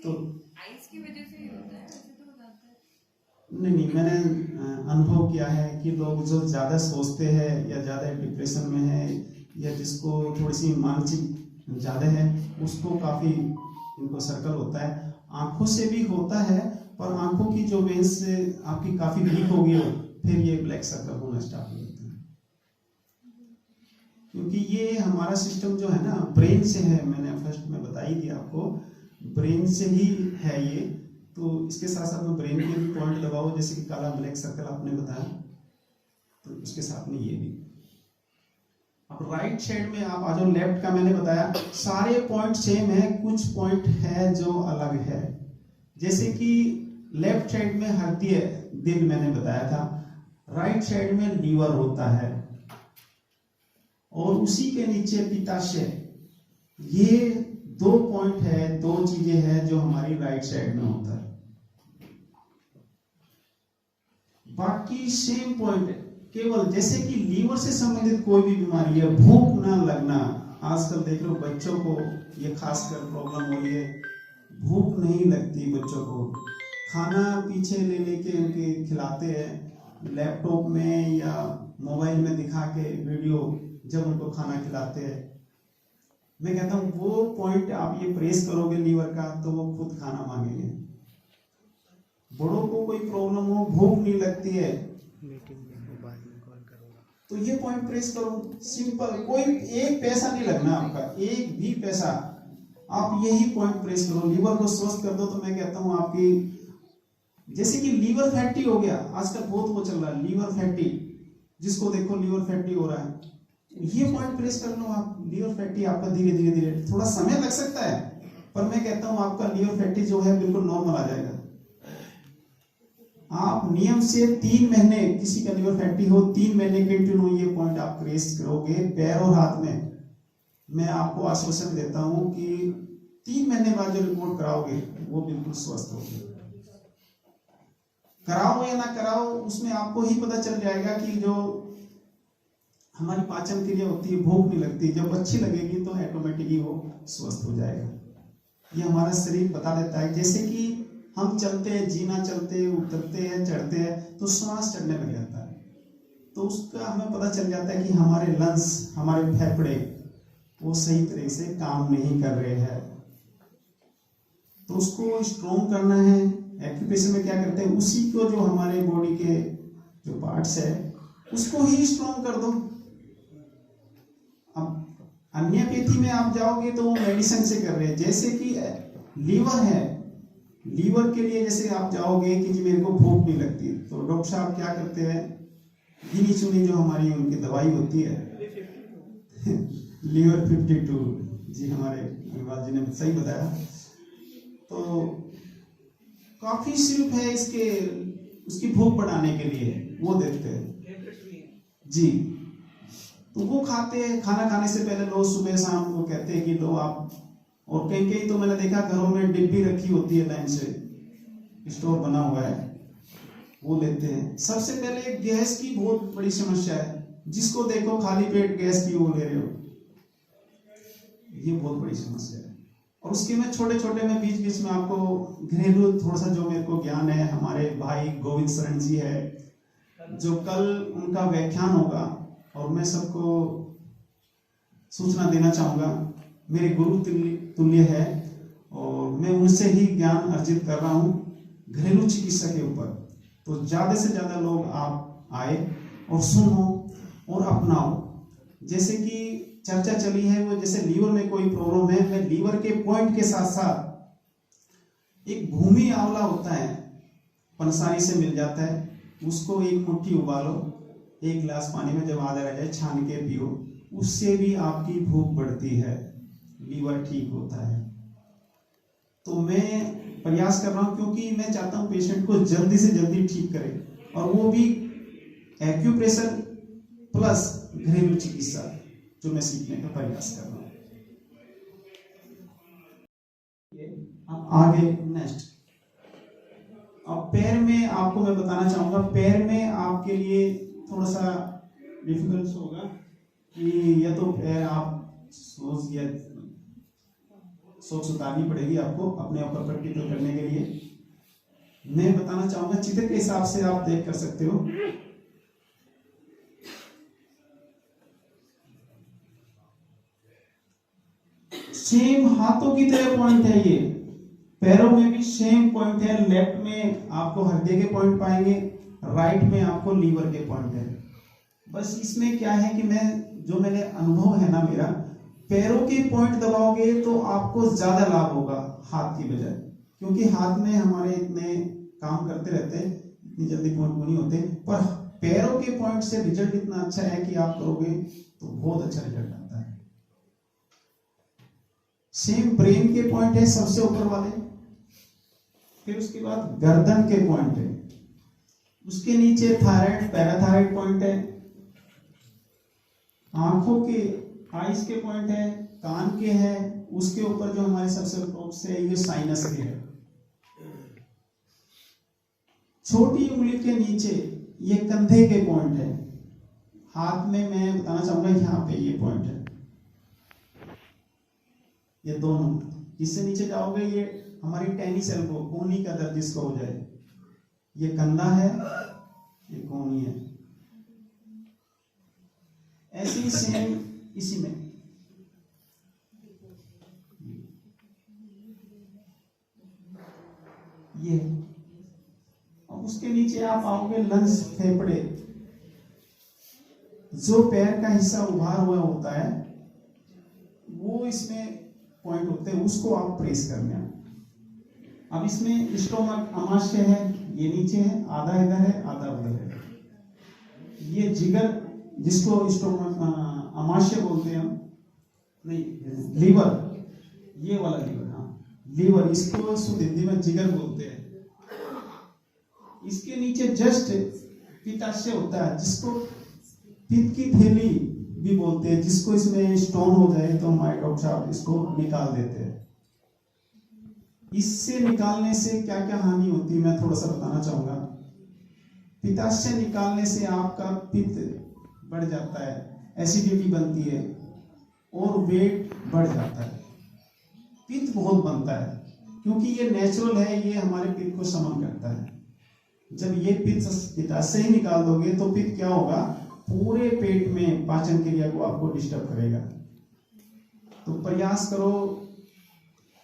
तो आईज की वजह से ही होता है, ऐसे तो हो जाता है। नहीं, मैंने अनुभव किया है कि लोग जो ज्यादा सोचते हैं या ज्यादा डिप्रेशन में है या जिसको थोड़ी सी मानसिक ज्यादा है, उसको काफी इनको सर्कल होता है। आंखों से भी होता है, पर आंखों की जो वेंस आपकी काफी वीक हो गई हो फिर ये ब्लैक सर्कल होना स्टार्ट हो जाता है। क्योंकि ये हमारा सिस्टम जो है ना ब्रेन से है, मैंने फर्स्ट में बता ही दिया आपको, ब्रेन से ही है ये। तो इसके साथ साथ में ब्रेन के भी पॉइंट दबाओ, जैसे कि काला ब्लैक सर्कल आपने बताया, तो उसके साथ में ये भी। अब राइट साइड में आप आ जाओ, लेफ्ट का मैंने बताया सारे पॉइंट सेम है, कुछ पॉइंट है जो अलग है। जैसे कि लेफ्ट साइड में हृदय दिल मैंने बताया था, राइट साइड में लीवर होता है और उसी के नीचे पित्ताशय। ये 2 पॉइंट है, 2 चीजें हैं जो हमारी राइट साइड में होता है। बाकी सेम पॉइंट है, केवल जैसे कि लीवर से संबंधित कोई भी बीमारी है, भूख ना लगना, आजकल देख लो बच्चों को ये खासकर प्रॉब्लम हो रही है, भूख नहीं लगती बच्चों को, खाना पीछे ले लेके उनके खिलाते हैं, लैपटॉप में या मोबाइल में दिखा के वीडियो जब उनको खाना खिलाते हैं। मैं कहता हूँ वो पॉइंट आप ये प्रेस करोगे लीवर का तो वो खुद खाना मांगेंगे। बड़ों को कोई प्रॉब्लम हो, भूख नहीं लगती है, तो ये पॉइंट प्रेस करो, सिंपल, कोई एक पैसा नहीं लगना आपका, एक भी पैसा। आप यही पॉइंट प्रेस करो, लीवर को स्वस्थ कर दो। तो मैं कहता हूँ आपकी, जैसे कि लीवर फैटी हो गया, आजकल बहुत वो चल रहा है लीवर फैटी, जिसको देखो लीवर फैटी हो रहा है, ये पॉइंट प्रेस कर लो आप, लीवर फैटी आपका धीरे धीरे धीरे, थोड़ा समय लग सकता है, पर मैं कहता हूँ आपका लीवर फैटी जो है बिल्कुल नॉर्मल आ जाएगा। आप नियम से 3 महीने, किसी का लीवर फैटी हो 3 महीने कंटिन्यू ये पॉइंट आप प्रेस करोगे पैर और हाथ में, मैं आपको आश्वासन देता हूं कि 3 महीने बाद जो रिपोर्ट कराओगे वो बिल्कुल स्वस्थ होगी। कराओ या ना कराओ, उसमें आपको ही पता चल जाएगा कि जो हमारी पाचन क्रिया होती है, भूख नहीं लगती, जब अच्छी लगेगी तो ऑटोमेटिकली वो स्वस्थ हो जाएगा। ये हमारा शरीर बता देता है। जैसे कि हम चलते हैं, जीना चलते हैं, उतरते हैं, चढ़ते हैं, तो श्वास चढ़ने लग जाता है, तो उसका हमें पता चल जाता है कि हमारे लंग्स, हमारे फेफड़े वो सही तरह से काम नहीं कर रहे हैं। तो उसको स्ट्रॉन्ग करना है। एक्यूप्रेशर में क्या करते हैं, उसी को जो हमारे बॉडी के जो पार्ट्स है उसको ही स्ट्रॉन्ग कर दो। अब अन्यपैथी में आप जाओगे तो वो मेडिसिन से कर रहे हैं। जैसे कि लीवर है, लीवर के लिए जैसे आप जाओगे कि जी मेरे को भूख नहीं लगती, तो डॉक्टर साहब क्या करते हैं, गिनी चुनी जो हमारी उनकी दवाई होती है लीवर 52, जी हमारे अग्रवाल जी ने सही बताया। तो काफी सिरप है इसके, उसकी भूख बढ़ाने के लिए वो देते हैं जी। तो वो खाते हैं, खाना खाने से पहले लो, सुबह शाम वो कहते हैं कि लो आप। और कहीं कहीं तो मैंने देखा घरों में डिब्बी रखी होती है, लाइन से स्टोर बना हुआ है, वो लेते हैं। सबसे पहले गैस की बहुत बड़ी समस्या है, जिसको देखो खाली पेट गैस की वो ले रहे हो, ये बहुत बड़ी समस्या है। और उसके में छोटे छोटे में बीच बीच में आपको घरेलू थोड़ा सा जो मेरे को ज्ञान है, हमारे भाई गोविंद शरण जी है, जो कल उनका व्याख्यान होगा, और मैं सबको सूचना देना चाहूंगा, मेरे गुरु तुल्य है, और मैं उनसे ही ज्ञान अर्जित कर रहा हूँ घरेलू चिकित्सा के ऊपर। तो ज्यादा से ज्यादा लोग आप आए और सुनो और अपनाओ। जैसे कि चर्चा चली है वो, जैसे लीवर में कोई प्रॉब्लम है, मैं लीवर के पॉइंट के साथ साथ एक भूमि आंवला होता है, पंसारी से मिल जाता है, उसको एक मुट्ठी उबालो, एक गिलास पानी में जब आधा रह जाए छान के पियो, उससे भी आपकी भूख बढ़ती है, लीवर ठीक होता है। तो मैं प्रयास कर रहा हूं, क्योंकि मैं चाहता हूं पेशेंट को जल्दी से जल्दी ठीक करें, और वो भी एक्यूप्रेशर प्लस घरेलू चिकित्सा जो मैं सीखने का प्रयास कर रहा हूं। अब आगे नेक्स्ट, अब पैर में आपको मैं बताना चाहूंगा, पैर में आपके लिए थोड़ा सा डिफिकल्ट होगा कि या तो पैर आप सॉक्स उतारनी पड़ेगी आपको अपने ऊपर प्रैक्टिकल करने के लिए। मैं बताना चाहूंगा, चित्र के हिसाब से आप देख कर सकते हो। सेम हाथों की तरह पॉइंट है, ये पैरों में भी सेम पॉइंट है। लेफ्ट में आपको हृदय के पॉइंट पाएंगे, राइट में आपको लीवर के पॉइंट है। बस इसमें क्या है कि मैंने अनुभव है ना मेरा, पैरों के पॉइंट दबाओगे तो आपको ज्यादा लाभ होगा हाथ की बजाय, क्योंकि हाथ में हमारे इतने काम करते रहते हैं, इतनी जल्दी पॉइंट नहीं होते, पर पैरों के पॉइंट से रिजल्ट इतना अच्छा है कि आप करोगे तो बहुत अच्छा रिजल्ट आता है। सेम ब्रेन के पॉइंट है सबसे ऊपर वाले, फिर उसके बाद गर्दन के पॉइंट है, उसके नीचे थायराइड पैराथायराइड पॉइंट है, आंखों के आईज के पॉइंट है, कान के है, उसके ऊपर जो हमारे सबसे टॉप से है ये साइनस के है। छोटी उंगली के नीचे ये कंधे के पॉइंट है। हाथ में मैं बताना चाहूंगा यहाँ पे ये पॉइंट है, ये दोनों। इससे नीचे जाओगे ये हमारी टेनिस एल्बो, कोहनी का दर्द जिसको हो जाए, ये कंधा है, ये कोहनी है। ऐसे ही सेम इसी में ये, और उसके नीचे आप आओगे लंग्स, फेफड़े, जो पैर का हिस्सा उभार हुआ होता है वो इसमें पॉइंट होते हैं, उसको आप प्रेस करना। अब इसमें स्टोमक अमाशय है, ये नीचे है, आधा इधर है आधा उधर है। ये जिगर जिसको स्टोमक अमाशय बोलते हैं हम, नहीं लीवर, ये वाला लीवर, हाँ लीवर, इसको शुद्ध हिंदी में जिगर बोलते हैं। इसके नीचे जस्ट पित्ताशय होता है, जिसको पित्त की थैली भी बोलते हैं, जिसको इसमें स्टोन हो जाए तो हमारे डॉक्टर साहब इसको निकाल देते हैं। इससे निकालने से क्या क्या हानि होती है मैं थोड़ा सा बताना चाहूंगा। पित्ताशय निकालने से आपका पित्त बढ़ जाता है, एसिडिटी बनती है और वेट बढ़ जाता है। पित्त बहुत बनता है क्योंकि ये नेचुरल है, ये हमारे पित्त को समन करता है। जब ये पित्ताशय ही निकाल दोगे तो पित्त क्या होगा, पूरे पेट में पाचन क्रिया को आपको डिस्टर्ब करेगा। तो प्रयास करो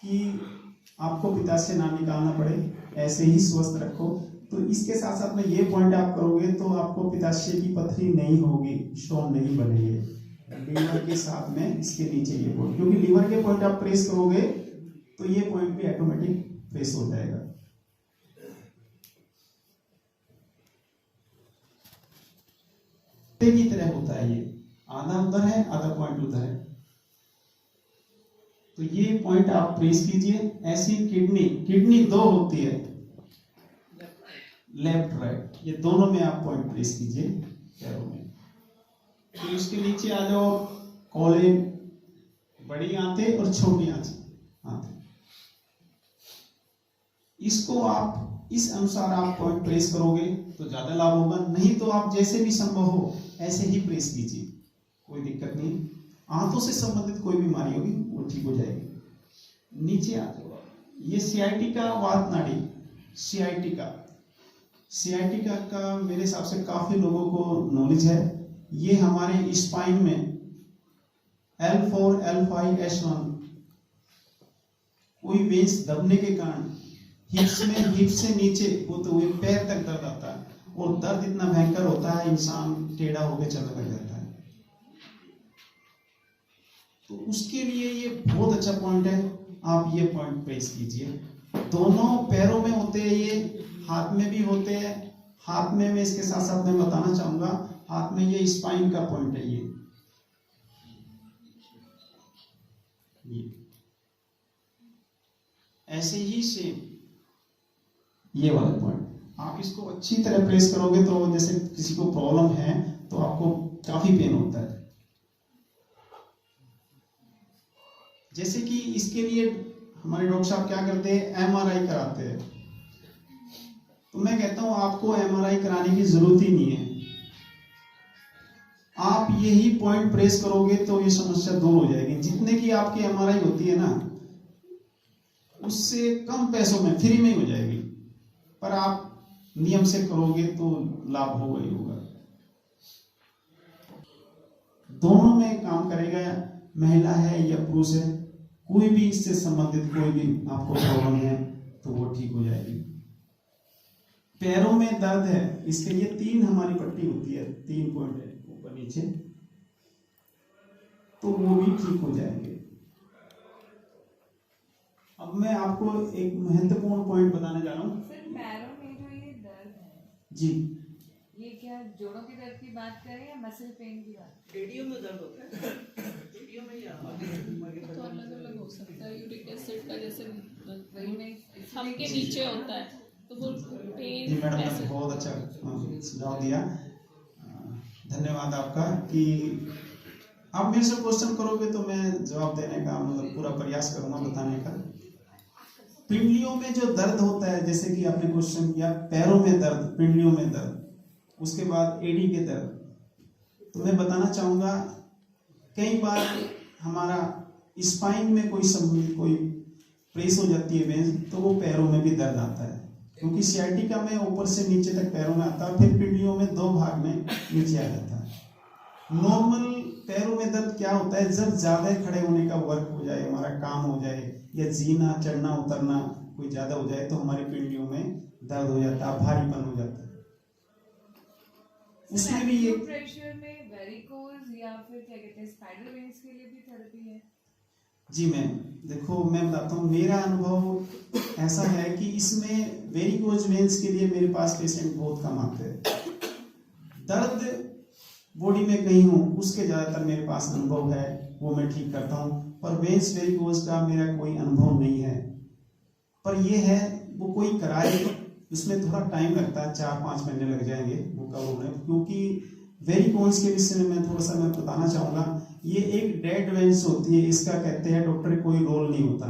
कि आपको पित्ताशय ना निकालना पड़े, ऐसे ही स्वस्थ रखो। तो इसके साथ साथ में ये पॉइंट आप करोगे तो आपको पित्ताशय की पथरी नहीं होगी, स्टोन नहीं बनेंगे। लीवर के साथ में इसके नीचे ये पॉइंट, क्योंकि लीवर के पॉइंट आप प्रेस करोगे तो ये पॉइंट भी ऑटोमेटिक प्रेस हो जाएगा। की तरह होता है, ये आधा उधर है, आधा पॉइंट उधर है। तो ये पॉइंट आप प्रेस कीजिए। ऐसी किडनी दो होती है, लेफ्ट राइट, ये दोनों में आप पॉइंट प्रेस कीजिए पैरों में। फिर उसके नीचे आ जाओ, कॉलेन, बड़ी आंतें और छोटी आंतें। इसको आप इस अनुसार आप पॉइंट प्रेस करोगे तो ज्यादा लाभ होगा, नहीं तो आप जैसे भी संभव हो ऐसे ही प्रेस कीजिए, कोई दिक्कत नहीं। आंतों से संबंधित कोई बीमारी होगी वो ठीक हो जाएगी। नीचे आ जाओ, ये सियाटिका वात नाड़ी, सियाटिका का मेरे हिसाब से काफी लोगों को नॉलेज है। ये हमारे स्पाइन में L4, L5, S1 कोई वेंस दबने के कारण हिप से नीचे होते हुए पैर तक दर्द आता है, और दर्द इतना भयंकर होता है इंसान टेढ़ा होकर चलने लग जाता है। तो उसके लिए ये बहुत अच्छा पॉइंट है, आप ये पॉइंट प्रेस कीजिए। दोनों पैरों में होते हैं, ये हाथ में भी होते हैं। हाथ में मैं इसके साथ साथ मैं बताना चाहूंगा, हाथ में ये स्पाइन का पॉइंट है, ये ऐसे ही सेम ये वाला पॉइंट आप इसको अच्छी तरह प्रेस करोगे तो जैसे किसी को प्रॉब्लम है तो आपको काफी पेन होता है। जैसे कि इसके लिए हमारे डॉक्टर साहब क्या करते हैं, MRI कराते हैं। तो मैं कहता हूं आपको MRI कराने की जरूरत ही नहीं है, आप यही पॉइंट प्रेस करोगे तो ये समस्या दूर हो जाएगी। जितने की आपकी MRI होती है ना, उससे कम पैसों में फ्री में हो जाएगी, पर आप नियम से करोगे तो लाभ होगा ही होगा। दोनों में काम करेगा, महिला है या पुरुष है, कोई भी इससे संबंधित कोई भी आपको प्रॉब्लम है तो वो ठीक हो जाएगी। पैरों में दर्द है, इसके लिए 3 हमारी पट्टी होती है, 3 पॉइंट है ऊपर नीचे, तो वो भी ठीक हो जाएंगे। अब मैं आपको एक महत्वपूर्ण पॉइंट बताने जा रहा हूँ। सर पैरों में जो ये दर्द है जी, ये क्या जोड़ों की दर्द की बात करें या मसल पेन की बात? रेडियो में दर्द होता है, रेडियो में या तो अलग अलग हो सकता है। यूरिक एसिड का जैसे वही मैं हम के नीचे होता है तो वो पेन जी मैडम ने ऐसे बहुत अच्छा सुझाव दिया, धन्यवाद आपका। कि आप मेरे से क्वेश्चन करोगे तो मैं जवाब देने का मतलब पूरा प्रयास करूंगा बताने का। पिंडलियों में जो दर्द होता है, जैसे कि आपने क्वेश्चन किया पैरों में दर्द, पिंडलियों में दर्द, उसके बाद एडी के दर्द, तो मैं बताना चाहूंगा कई बार हमारा स्पाइन में कोई संबंधित कोई प्रेस हो जाती है वेंस, तो वो पैरों में भी दर्द आता है, क्योंकि सियाटिका में ऊपर से नीचे तक पैरों में आता है, फिर पिंडलियों में 2 भाग में नीचे आ जाता है। नॉर्मल पैरों में दर्द क्या होता है, जब ज्यादा खड़े होने का वर्क हो जाए, हमारा काम हो जाए, या जीना चढ़ना उतरना कोई ज्यादा हो जाए तो हमारी पिंडलियों में दर्द हो जाता है, भारीपन हो जाता है। उसमें भी ये प्रेशर में वेरिकोज या फिर क्या कहते हैं स्पाइडर वेन्स के लिए भी थेरेपी है? जी मैम, देखो मैं बताता हूँ, मेरा अनुभव ऐसा है कि इसमें वेरिकोज वेन्स के लिए मेरे पास पेशेंट बहुत कम आते हैं। दर्द बॉडी में कहीं हो उसके ज़्यादातर मेरे पास अनुभव है, वो मैं ठीक करता हूँ, पर वेन्स वेरिकोज का मेरा कोई अनुभव नहीं है। पर ये है वो कोई कराए, उसमें थोड़ा टाइम लगता है, 4-5 महीने लग जाएंगे वो कवर होने, क्योंकि वेरिकोज के विषय में मैं थोड़ा सा मैं बताना चाहूँगा। ये एक डेड वेन्स होती है, इसका कहते हैं डॉक्टर कोई रोल नहीं होता,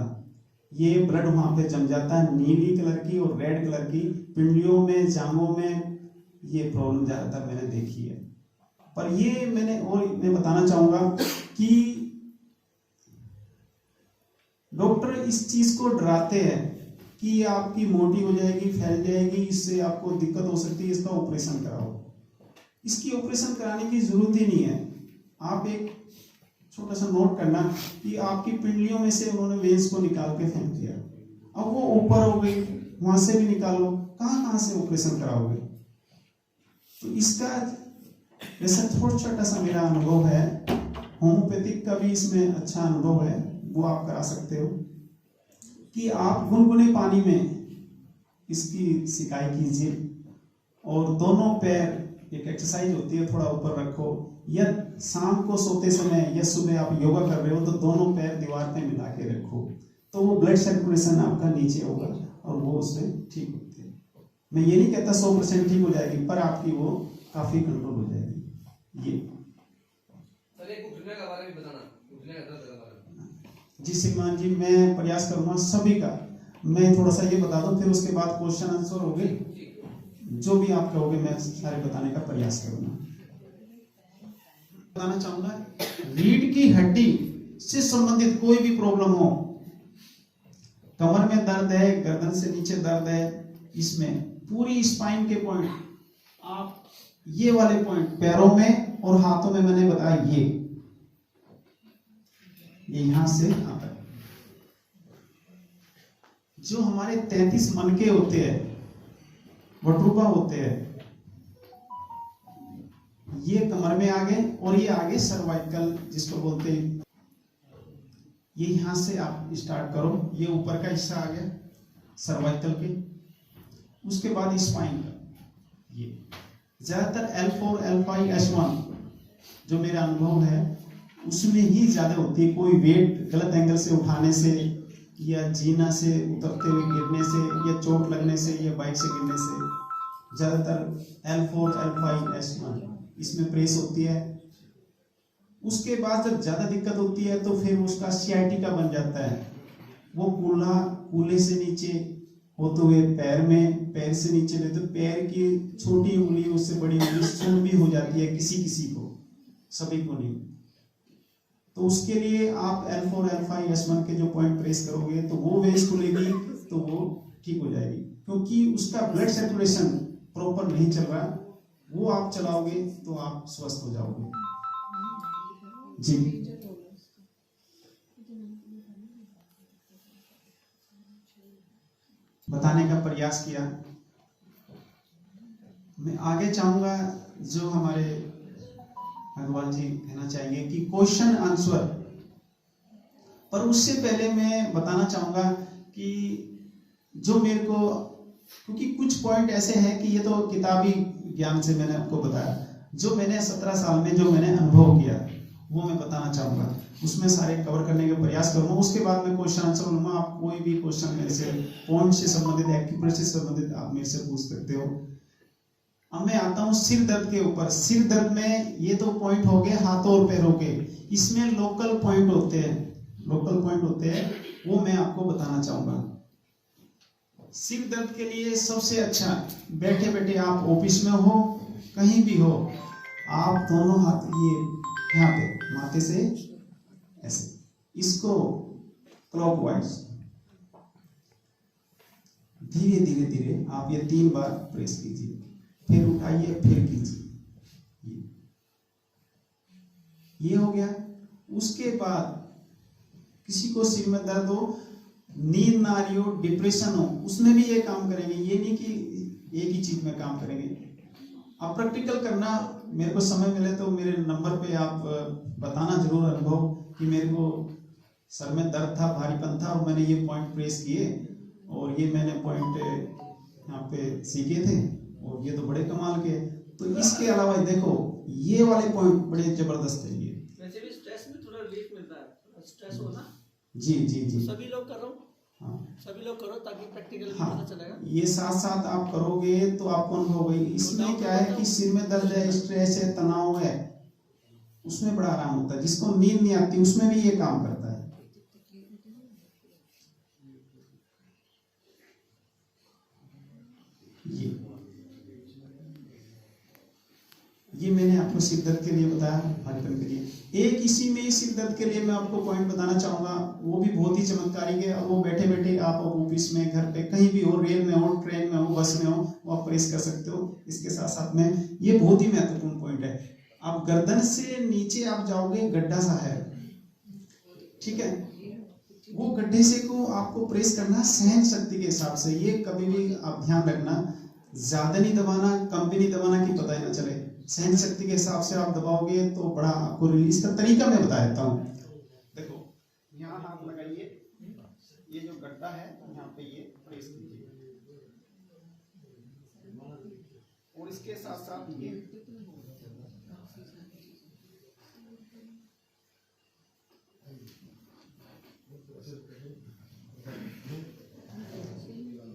ये ब्लड वहाँ पे जम जाता है, नीली कलर की और रेड कलर की पिंडलियों में, जांघों में, ये प्रॉब्लम ज़्यादातर मैंने देखी है। पर ये मैं बताना चाहूँगा कि डॉक्टर इस चीज़ को डराते हैं कि आपकी मोटी हो जाएगी, फैल जाएगी, इससे आपको दिक्कत हो सकती है, इसका ऑपरेशन कराओ। इसकी ऑपरेशन कराने की जरूरत ही नहीं है। आप एक छोटा सा नोट करना कि आपकी पिंडलियों में से उन्होंने वेंस को निकाल के फेंक दिया, अब वो ऊपर हो गई, वहां से भी निकालो, कहाँ से ऑपरेशन कराओगे? तो इसका वैसे थोड़ा छोटा सा मेरा अनुभव है, होम्योपैथिक का भी इसमें अच्छा अनुभव है, वो आप करा सकते हो कि आप गुनगुने पानी में इसकी सिकाई कीजिए और दोनों पैर, एक एक्सरसाइज होती है, थोड़ा ऊपर रखो, या शाम को सोते समय या सुबह आप योगा कर रहे हो तो दोनों पैर दीवार पे मिला के रखो, तो वो ब्लड सर्कुलेशन आपका नीचे होगा और वो उससे ठीक होती है। मैं ये नहीं कहता 100% ठीक हो जाएगी, पर आपकी वो काफी कंट्रोल हो जाएगी। ये सर एक घुटने का बारे में बताना, घुटने का दर्द का बारे में। जी श्रीमान जी, मैं प्रयास करूंगा सभी का। मैं थोड़ा सा ये बता दूं, फिर उसके बाद क्वेश्चन आंसर होंगे, जो भी आप कहोगे मैं सारे बताने का प्रयास करूंगा। बताना चाहूंगा, रीढ़ की हड्डी से संबंधित कोई भी प्रॉब्लम हो, कमर में दर्द है, गर्दन से नीचे दर्द है, इसमें पूरी स्पाइन के पॉइंट, आप ये वाले पॉइंट पैरों में और हाथों में, मैंने बताया ये यहां से आता है। जो हमारे 33 मनके होते हैं, वटरूपा होते हैं, ये कमर में आ गए और ये आगे सर्वाइकल जिसको बोलते हैं, ये यहां से आप स्टार्ट करो, ये ऊपर का हिस्सा आ गया सर्वाइकल के, उसके बाद स्पाइन का। ये ज्यादातर L4, L5, S1 जो मेरा अनुभव है उसमें ही ज्यादा होती है। कोई वेट गलत एंगल से उठाने से या जीना से उतरते हुए गिरने से या चोट लगने से या बाइक से गिरने से ज्यादातर L4, L5, S1 इसमें प्रेस होती है। उसके बाद जब ज्यादा दिक्कत होती है तो फिर उसका सियाटिका बन जाता है, वो कूल्हे से नीचे होते हुए पैर में, पैर से नीचे ले तो पैर की छोटी उंगली उससे बड़ी उंगली सुन भी हो जाती है किसी को, सभी को नहीं। तो उसके लिए आप L4, L5, S1 के जो पॉइंट प्रेस करोगे तो वो वेंस खुलेगी, तो वो ठीक हो जाएगी, क्योंकि उसका ब्लड सर्कुलेशन प्रॉपर नहीं चल रहा, वो आप चलाओगे तो आप स्वस्थ हो जाओगे। जी बताने का प्रयास किया। मैं आगे चाहूंगा, जो हमारे भगवान जी कहना चाहेंगे कि क्वेश्चन आंसर, पर उससे पहले मैं बताना चाहूंगा कि जो मेरे को, क्योंकि कुछ पॉइंट ऐसे हैं कि ये तो किताबी ज्ञान से मैंने आपको बताया, जो मैंने 17 साल में जो मैंने अनुभव किया वो मैं बताना चाहूंगा, उसमें सारे कवर करने का प्रयास करूंगा। उसके बाद मैं क्वेश्चन आंसर लूंगा। आप कोई भी क्वेश्चन मेरे से पॉइंट से संबंधित, एक्यूप्रेशर से संबंधित आप मेरे से पूछ सकते हो। अब मैं आता हूँ सिर दर्द के ऊपर। सिर दर्द में ये तो पॉइंट हो गए हाथों और पैरों के, इसमें लोकल पॉइंट होते हैं, वो मैं आपको बताना चाहूंगा। सिर दर्द के लिए सबसे अच्छा, बैठे बैठे आप ऑफिस में हो, कहीं भी हो, आप दोनों हाथ ये यहाँ पे माथे से ऐसे, इसको क्लॉकवाइज धीरे धीरे धीरे आप ये 3 बार प्रेस कीजिए, फिर उठाइए, फिर कीजिए। ये हो गया। उसके बाद किसी को सिर में दर्द हो, नींद ना आ रही हो, डिप्रेशन हो, उसमें भी ये काम करेंगे। ये नहीं कि एक ही चीज में काम करेंगे। आप प्रैक्टिकल करना, मेरे को समय मिले तो मेरे नंबर पे आप बताना जरूर अनुभव कि मेरे को सर में दर्द था, भारीपन था और मैंने ये पॉइंट प्रेस किए और ये मैंने पॉइंट यहाँ पे सीखे थे और ये तो बड़े कमाल के। तो इसके अलावा देखो ये वाले पॉइंट बड़े जबरदस्त है। ये वैसे भी स्ट्रेस में थोड़ा रिलीफ मिलता है, स्ट्रेस हो ना। जी जी जी, सभी लोग करो, हाँ सभी लोग करो ताकि प्रैक्टिकल हाँ, पता चलेगा। ये साथ साथ आप करोगे तो आपको अनुभव होगा। इसमें क्या है कि सिर में दर्द है, स्ट्रेस है, तनाव है, उसमें बड़ा आराम होता है। जिसको नींद नहीं आती उसमें भी ये काम करता है। ये ये मैंने आपको सिर दर्द के लिए बताया, भारीपन के लिए। एक इसी में सिर दर्द के लिए मैं आपको पॉइंट बताना चाहूंगा, वो भी बहुत ही चमत्कारिक है। वो बैठे बैठे आप ऑफिस में, घर पे, कहीं भी हो, रेल में हो, ट्रेन में हो, बस में हो, वो आप प्रेस कर सकते हो। इसके साथ साथ में ये बहुत ही महत्वपूर्ण पॉइंट है, आप गर्दन से नीचे आप जाओगे, गड्ढा सा है, ठीक है, वो गड्ढे से को आपको प्रेस करना सहन शक्ति के हिसाब से। ये कभी भी आप ध्यान रखना, ज्यादा नहीं दबाना, कम भी नहीं दबाना कि पता ही ना चले। सहन शक्ति के हिसाब से आप दबाओगे तो बड़ा आपको रिलीज का तरीका मैं बता देता हूँ। देखो यहाँ हाथ लगाइए, ये जो गड्ढा है यहाँ पे ये प्रेस कीजिए, और इसके साथ साथ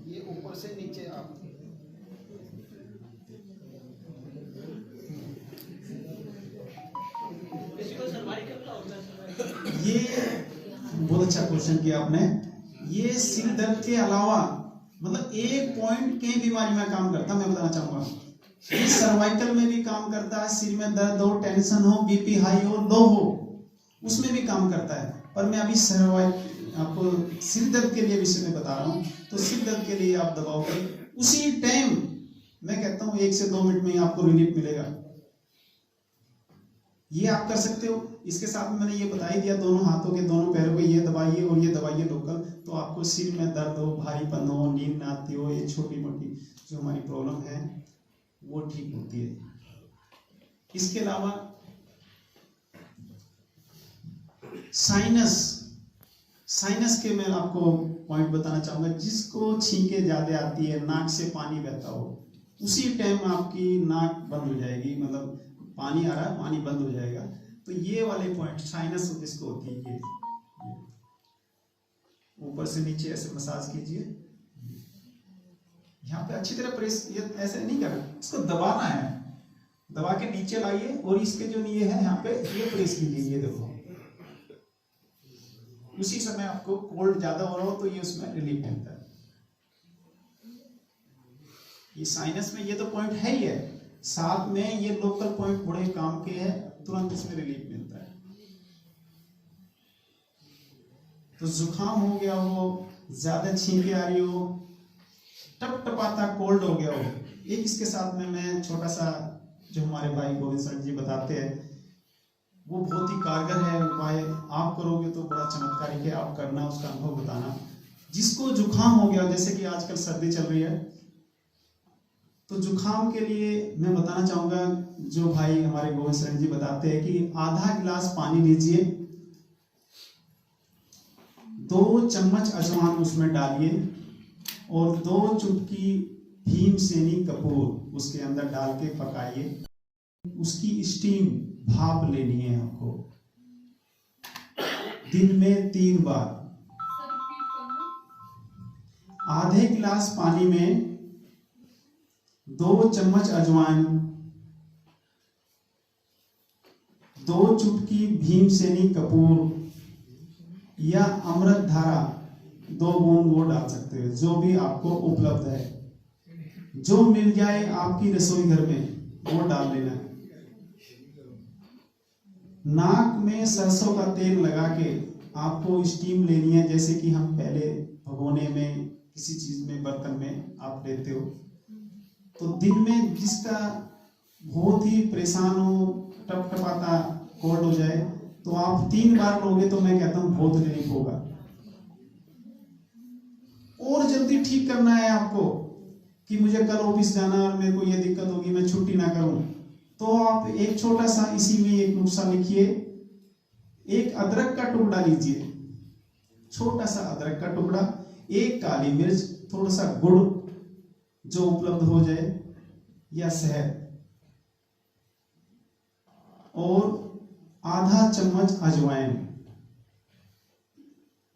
ये ऊपर से नीचे आप इसको सर्वाइकल का होता है, सर्वाइकल। ये बहुत अच्छा क्वेश्चन किया आपने। ये सिर दर्द के अलावा मतलब एक पॉइंट कई बीमारी में काम करता, मैं बताना चाहूंगा। ये सर्वाइकल में भी काम करता है, सिर में दर्द हो, टेंशन हो, बीपी हाई हो, लो हो, उसमें भी काम करता है। पर मैं अभी आपको सिर दर्द के लिए विषय में बता रहा हूँ। तो सिर दर्द के लिए आप दबाओगे, उसी टाइम मैं कहता हूँ 1 से 2 मिनट में आपको रिलीफ मिलेगा। ये आप कर सकते हो। इसके साथ में मैंने ये बता ही दिया, दोनों हाथों के दोनों पैरों को ये दबाइए और ये दबाइए लोकल, तो आपको सिर में दर्द हो, भारीपन हो, नींद ना आती हो, ये छोटी मोटी जो हमारी प्रॉब्लम है वो ठीक होती है। इसके अलावा साइनस के मैं आपको पॉइंट बताना चाहूंगा। जिसको छींके ज्यादा आती है, नाक से पानी बहता हो, उसी टाइम आपकी नाक बंद हो जाएगी, मतलब पानी आ रहा है, पानी बंद हो जाएगा। तो ये वाले पॉइंट साइनस जिसको होती है, ये ऊपर से नीचे ऐसे मसाज कीजिए, यहाँ पे अच्छी तरह प्रेस, ये ऐसे नहीं करना, इसको दबाना है, दबा के नीचे लाइए, और इसके जो ये है यहाँ पे ये प्रेस कीजिए, ये देखो। उसी समय आपको कोल्ड ज्यादा हो रहा हो तो ये उसमें रिलीफ मिलता है। ये साइनस में ये तो पॉइंट है ही है, साथ में ये लोकल पॉइंट बड़े काम के हैं, तुरंत इसमें रिलीफ मिलता है। तो जुकाम हो गया हो, ज्यादा छींके आ रही हो, टपटपाता कोल्ड हो गया हो, एक इसके साथ में मैं छोटा सा जो हमारे भाई गोविंद सर जी बताते हैं, वो बहुत ही कारगर है उपाय। आप करोगे तो बड़ा चमत्कारिक है, आप करना, उसका अनुभव बताना। जिसको जुकाम हो गया, जैसे कि आजकल सर्दी चल रही है, तो जुकाम के लिए मैं बताना चाहूंगा, जो भाई हमारे गोविंद सर जी बताते हैं कि आधा गिलास पानी लीजिए, 2 चम्मच अजवाइन उसमें डालिए, और 2 चुटकी भीमसेनी कपूर उसके अंदर डाल के पकाइए। उसकी स्टीम, भाप लेनी है आपको, दिन में 3 बार। आधे गिलास पानी में 2 चम्मच अजवाइन, 2 चुटकी भीमसेनी कपूर या अमृत धारा 2 बूंद वो डाल सकते हो, जो भी आपको उपलब्ध है, जो मिल जाए आपकी रसोई घर में वो डाल लेना है। नाक में सरसों का तेल लगा के आपको स्टीम लेनी है, जैसे कि हम पहले भगोने में, किसी चीज में, बर्तन में आप लेते हो। तो दिन में जिसका बहुत ही परेशान हो, टपटपाता कोल्ड हो जाए, तो आप 3 बार लोगे तो मैं कहता हूं बहुत रिलीफ होगा। और जल्दी ठीक करना है आपको कि मुझे कल ऑफिस जाना और मेरे को ये दिक्कत होगी, मैं छुट्टी ना करूं, तो आप एक छोटा सा इसी में एक नुस्खा लिखिए। एक अदरक का टुकड़ा लीजिए, छोटा सा अदरक का टुकड़ा, 1 काली मिर्च, थोड़ा सा गुड़ जो उपलब्ध हो जाए, या शहद, और आधा चम्मच अजवाइन,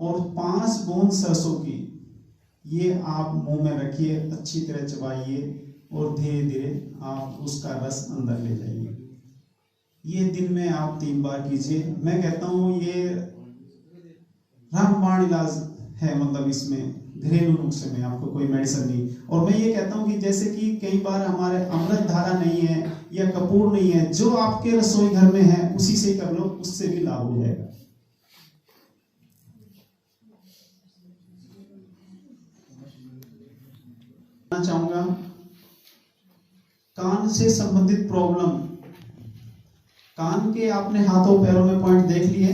और 5 बूंद सरसों की, ये आप मुंह में रखिए, अच्छी तरह चबाइए, और धीरे धीरे आप उसका रस अंदर ले जाइए। ये दिन में आप 3 बार कीजिए। मैं कहता हूँ ये रामबाण इलाज है, मतलब इसमें घरेलू नुस्खे में, आपको कोई मेडिसिन नहीं। और मैं ये कहता हूँ कि जैसे कि कई बार हमारे अमृत धारा नहीं है या कपूर नहीं है, जो आपके रसोई घर में है उसी से कर लो, उससे भी लाभ हो जाएगा। चाहूंगा कान से संबंधित प्रॉब्लम, कान के आपने हाथों पैरों में पॉइंट देख लिए।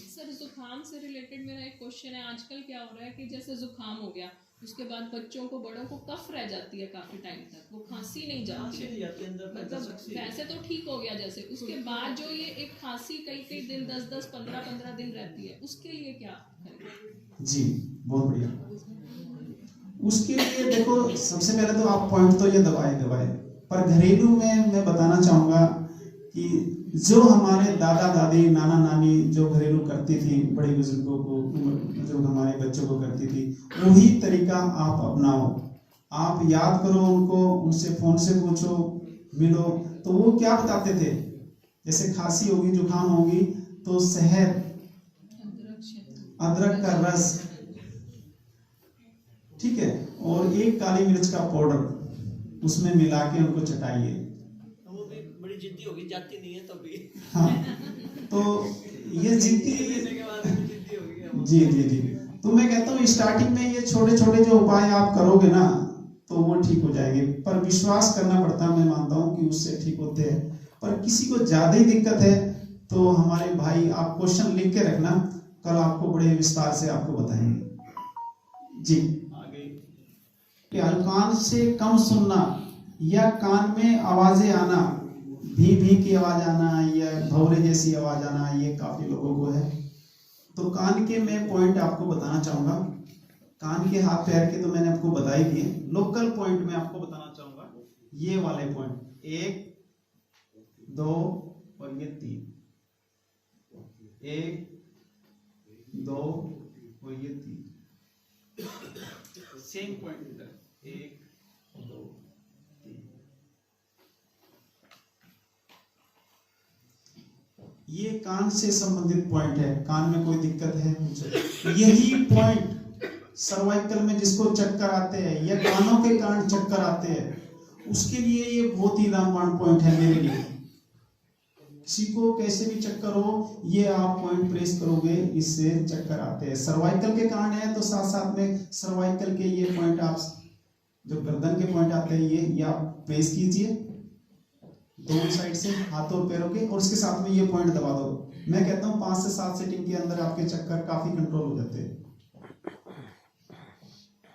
सर जुकाम से रिलेटेड मेरा एक क्वेश्चन है, आजकल क्या हो रहा है कि जैसे जुकाम हो गया उसके बाद बच्चों को, बड़ों को कफ रह जाती है काफी टाइम तक, वो खांसी नहीं जाती खांसी नहीं जाती अंदर में, मतलब दस्तक सी। वैसे तो ठीक हो गया जैसे, उसके बाद जो ये एक खांसी कई कई दिन 10-10 15-15 दिन रहती है, उसके लिए क्या करें? जी बहुत बढ़िया। उसके लिए देखो, सबसे पहले तो आप पॉइंट तो ये दबाए, पर घरेलू में मैं बताना चाहूंगा कि जो हमारे दादा दादी नाना नानी जो घरेलू करती थी, बड़े बुजुर्गों को, जो हमारे बच्चों को करती थी, वही तरीका आप अपनाओ। आप याद करो उनको, उनसे फोन से पूछो, मिलो, तो वो क्या बताते थे। जैसे खांसी होगी, जुकाम होगी, तो शहद, अदरक का रस, ठीक है, और एक काली मिर्च का पाउडर उसमें मिला के उनको चटाइए। वो भी बड़ी जिद्दी होगी, जाती नहीं है तब भी। हाँ, तो ये जिद्दी लेने के बाद भी जिद्दी होगी। जी जी जी। तो मैं कहता हूँ स्टार्टिंग में ये छोटे छोटे जो उपाय आप करोगे ना, तो वो ठीक हो जाएंगे, पर विश्वास करना पड़ता है। मैं मानता हूँ कि उससे ठीक होते हैं, पर किसी को ज्यादा ही दिक्कत है तो हमारे भाई, आप क्वेश्चन लिख के रखना, कल आपको बड़े विस्तार से आपको बताएंगे। जी कान से कम सुनना या कान में आवाजें आना, भी की आवाज आना या भौरे जैसी आवाज आना, ये काफी लोगों को है। तो कान के मैं पॉइंट आपको बताना चाहूंगा। कान के हाथ पैर के तो मैंने आपको बता ही दिए, लोकल पॉइंट में आपको बताना चाहूंगा। ये वाले पॉइंट 1 2 और ये 3, 1 2 और ये 3, सेम पॉइंट इधर 1 2 3। ये कान से संबंधित पॉइंट है। कान में कोई दिक्कत है मुझे, यही पॉइंट सर्वाइकल में जिसको चक्कर आते हैं या कानों के कारण चक्कर आते हैं, उसके लिए ये बहुत ही रामबाण पॉइंट है मेरे लिए। किसी को कैसे भी चक्कर हो, ये आप पॉइंट प्रेस करोगे, इससे चक्कर आते हैं। सर्वाइकल के कारण है तो साथ साथ में सर्वाइकल के ये पॉइंट, आप जो गर्दन के पॉइंट आते हैं, ये आप प्रेस कीजिए दोनों साइड से, हाथों और पैरों के, और इसके साथ में ये पॉइंट दबा दो। मैं कहता हूँ 5 से 7 सेटिंग के अंदर आपके चक्कर काफी कंट्रोल हो जाते हैं।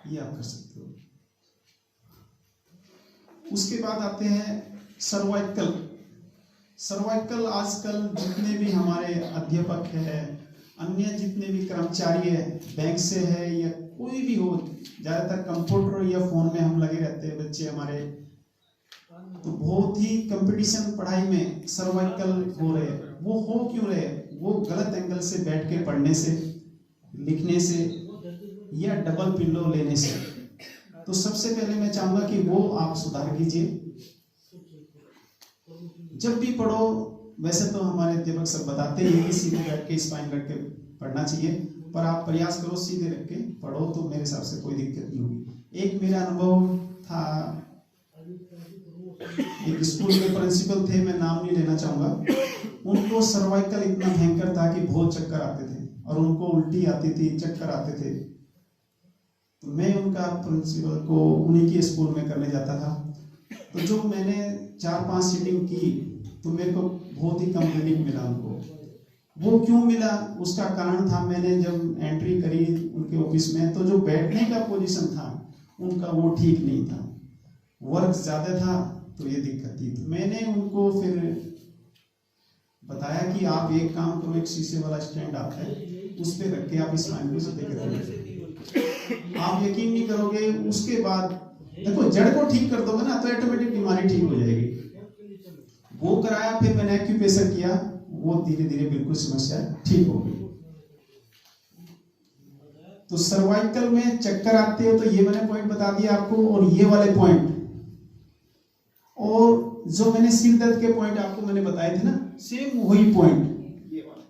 ये आप कर सकते हो। उसके बाद आते हैं सर्वाइकल। सर्वाइकल आजकल जितने भी हमारे अध्यापक है, अन्य जितने भी कर्मचारी है, बैंक से है या कोई भी हो, ज्यादातर कंप्यूटर या फोन में हम लगे रहते हैं बच्चे हमारे, तो बहुत ही कंपटीशन पढ़ाई में सर्वाइकल हो रहे हैं। वो हो क्यों रहे? वो गलत एंगल से बैठ के पढ़ने से, लिखने से या डबल पिल्लो लेने से। तो सबसे पहले मैं चाहूंगा कि वो आप सुधार कीजिए। जब भी पढ़ो, वैसे तो हमारे अध्यापक सब बताते हैं कि सीधे बैठ के स्पाइन रख के पढ़ना चाहिए, पर आप प्रयास करो सीधे रख के पढ़ो, तो मेरे हिसाब से कोई दिक्कत नहीं होगी। एक मेरा अनुभव था, एक स्कूल के प्रिंसिपल थे, मैं नाम नहीं लेना चाहूंगा, उनको सर्वाइकल इतना भयंकर था कि बहुत चक्कर आते थे और उनको उल्टी आती थी, चक्कर आते थे। तो मैं उनका प्रिंसिपल को उन्हीं के स्कूल में करने जाता था। तो जो मैंने 4-5 सीटिंग की तो मेरे को बहुत ही कम रेटिंग मिला उनको। वो क्यों मिला, उसका कारण था, मैंने जब एंट्री करी उनके ऑफिस में, तो जो बैठने का पोजीशन था उनका वो ठीक नहीं था, वर्क ज्यादा था, तो ये दिक्कत थी। तो मैंने उनको फिर बताया कि आप एक काम करो, एक शीशे वाला स्टैंड आता है, उस पर रख के आप इस माइंड को सीधे करोगे, आप यकीन नहीं करोगे। उसके बाद देखो, जड़ को ठीक कर दोगे ना तो ऑटोमेटिक बीमारी ठीक हो जाएगी। वो कराया, फिर मैंने एक्यूप्रेशर किया, वो धीरे धीरे बिल्कुल समस्या ठीक हो गई। तो सर्वाइकल में चक्कर आते हो तो ये मैंने पॉइंट बता दिया आपको, और ये वाले पॉइंट, और जो मैंने सिर दर्द के पॉइंट आपको मैंने बताए थे ना, सेम वही पॉइंट ये वाला।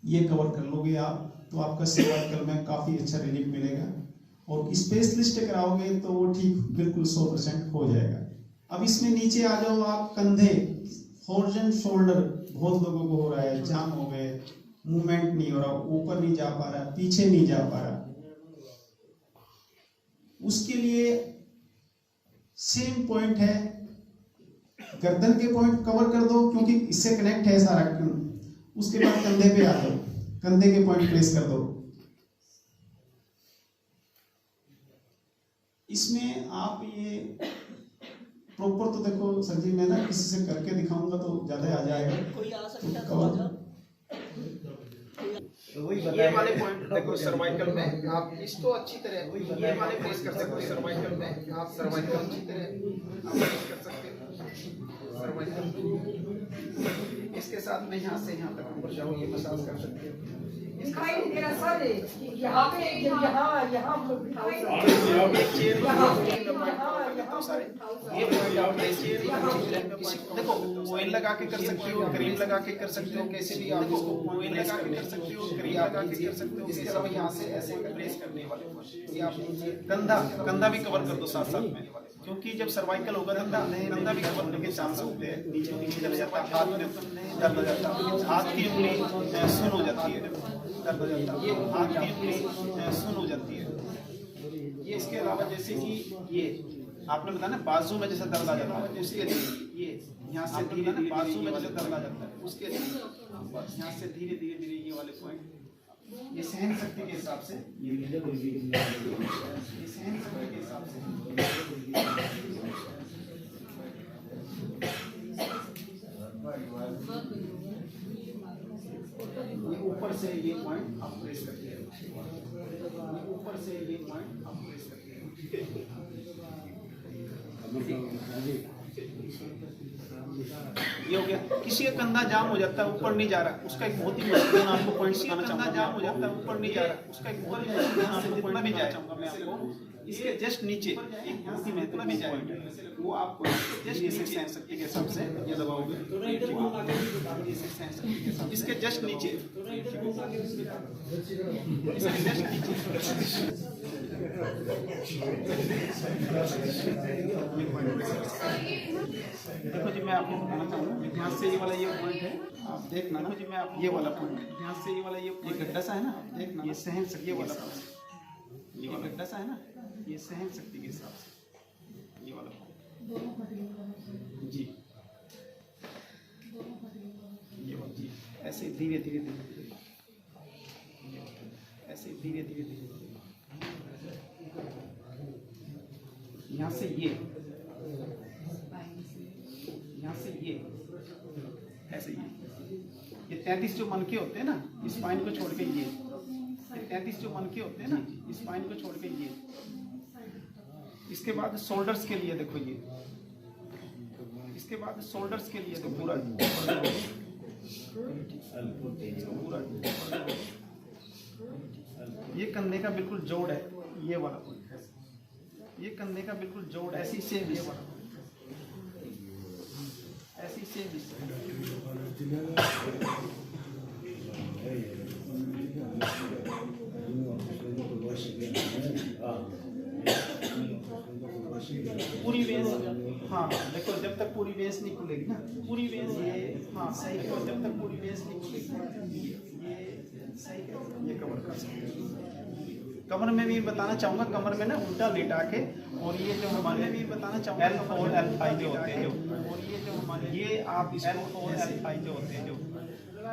ये कवर कर लोगे आप तो आपका सर्वाइकल में काफी अच्छा रिलीफ मिलेगा। और स्पेशलिस्ट कराओगे तो वो ठीक बिल्कुल 100% हो जाएगा। अब इसमें नीचे आ जाओ आप, कंधे, फोर्ज एंड शोल्डर बहुत लोगों को हो रहा है, जाम हो गए, मूवमेंट नहीं हो रहा, ऊपर नहीं जा पा रहा, पीछे नहीं जा पा रहा। उसके लिए सेम पॉइंट है, गर्दन के पॉइंट कवर कर दो क्योंकि इससे कनेक्ट है सारा। उसके बाद कंधे पे आ जाओ, कंधे के पॉइंट प्लेस कर दो। इसमें आप ये प्रॉपर तो देखो सर जी, मैं ना किसी से करके दिखाऊंगा तो ज्यादा आ जाएगा। कोई आ सकता है कवर तो तो वही ये बताया वाले पॉइंट देखो सर्वाइकल में आप इसको अच्छी तरह ये वाले प्रेस कर सकते हो। सर्वाइकल में आप सर्वाइकल अच्छी तरह आप प्रेस कर सकते हो। सर्वाइकल इसके साथ में यहाँ से यहाँ तक ऊपर जाओ, ये मसाज कर सकते हो। दिखाई नहीं दे रहा सर, यहाँ पे यहाँ एक चेयर ये पॉइंट आप चेयर देखो, ऑयल लगा के कर सकते हो, क्रीम लगा के कर सकते हो, कैसे भी आप इसको ऑयल लगा के कर सकते हो, क्रीम लगा के कर सकते हो। इसके अलावा यहाँ से ऐसे प्रेस करने वाले ये आप कंधा भी कवर कर दो साथ साथ में, क्योंकि जब सर्वाइकल होगा कंधा भी कवर करने के चांस होते हैं। नीचे चले जाता है, हाथ में दर्द हो जाता है, हाथ की उंगली सुन हो जाती है, दर्द हो जाता है, हाथ की उंगली सुन हो जाती है। ये इसके अलावा जैसे कि ये आपने बताया ना बाजू में जैसे दर्द आ जाता है, उसके लिए ये यहाँ से धीरे धीरे बाजू में जैसे दर्द आ जाता है, उसके लिए यहाँ से धीरे धीरे ये वाले पॉइंट, ये सहन शक्ति के हिसाब से, ये सहन शक्ति के हिसाब से ये ऊपर से ये पॉइंट आप प्रेस करते हैं, ऊपर से ये पॉइंट आप प्रेस करते हैं। ये हो गया। किसी का कंधा जाम हो जाता है, ऊपर नहीं जा रहा, उसका एक बहुत ही महत्वपूर्ण आपको पॉइंट सिखाना चाहूंगा। जाम हो जाता है, ऊपर नहीं जा रहा, उसका एक बहुत ही महत्वपूर्ण आपको जितना भी जाना चाहूंगा मैं आपको, इसके जस्ट नीचे एक बहुत ही महत्वपूर्ण पॉइंट है, वो आपको जस्ट नीचे सहन शक्ति के हिसाब से ये दबाओगे, इसके जस्ट नीचे, इसके जस्ट नीचे देखो जी, मैं आपको बताना चाहूँगा, ध्यान से ये वाला ये पॉइंट है, आप देखना ना जी, मैं आप ये वाला पॉइंट, ध्यान से ये वाला ये गड्ढा सा है ना, देखना ये सहन शक्ति वाला पॉइंट, ये गड्ढा सा है ना, ये सहन शक्ति के हिसाब से ये वाला पॉइंट जी, ये वाला जी, ऐसे धीरे धीरे धीरे ऐसे धीरे धीरे धीरे यहाँ से ये, यहाँ से ये, ऐसे ये 33 जो मनके होते हैं ना, स्पाइन को छोड़ के ये 33 जो मनके होते हैं ना, स्पाइन को छोड़ के ये। इसके बाद शोल्डर्स के लिए देखो ये, इसके बाद शोल्डर्स के लिए तो पूरा ये कंधे का बिल्कुल जोड़ है, ये वाला पॉइंट है, ये कंधे का बिल्कुल जोड़ है, ऐसी सेम ये वाला, ऐसी सेम पूरी वेंस। हाँ देखो, जब तक पूरी वेंस नहीं खुलेगी ना, पूरी वेंस ये, हाँ सही है, जब तक पूरी वेंस नहीं खुलेगी ये सही है, ये कवर कर सकते हैं। कमर में भी बताना चाहूँगा, कमर में ना उल्टा लेटा के, और ये जो हमारे भी बताना चाहूँगा L4 L5 जो होते हैं जो, और ये जो हमारे ये आप L4 L5 जो होते हैं जो,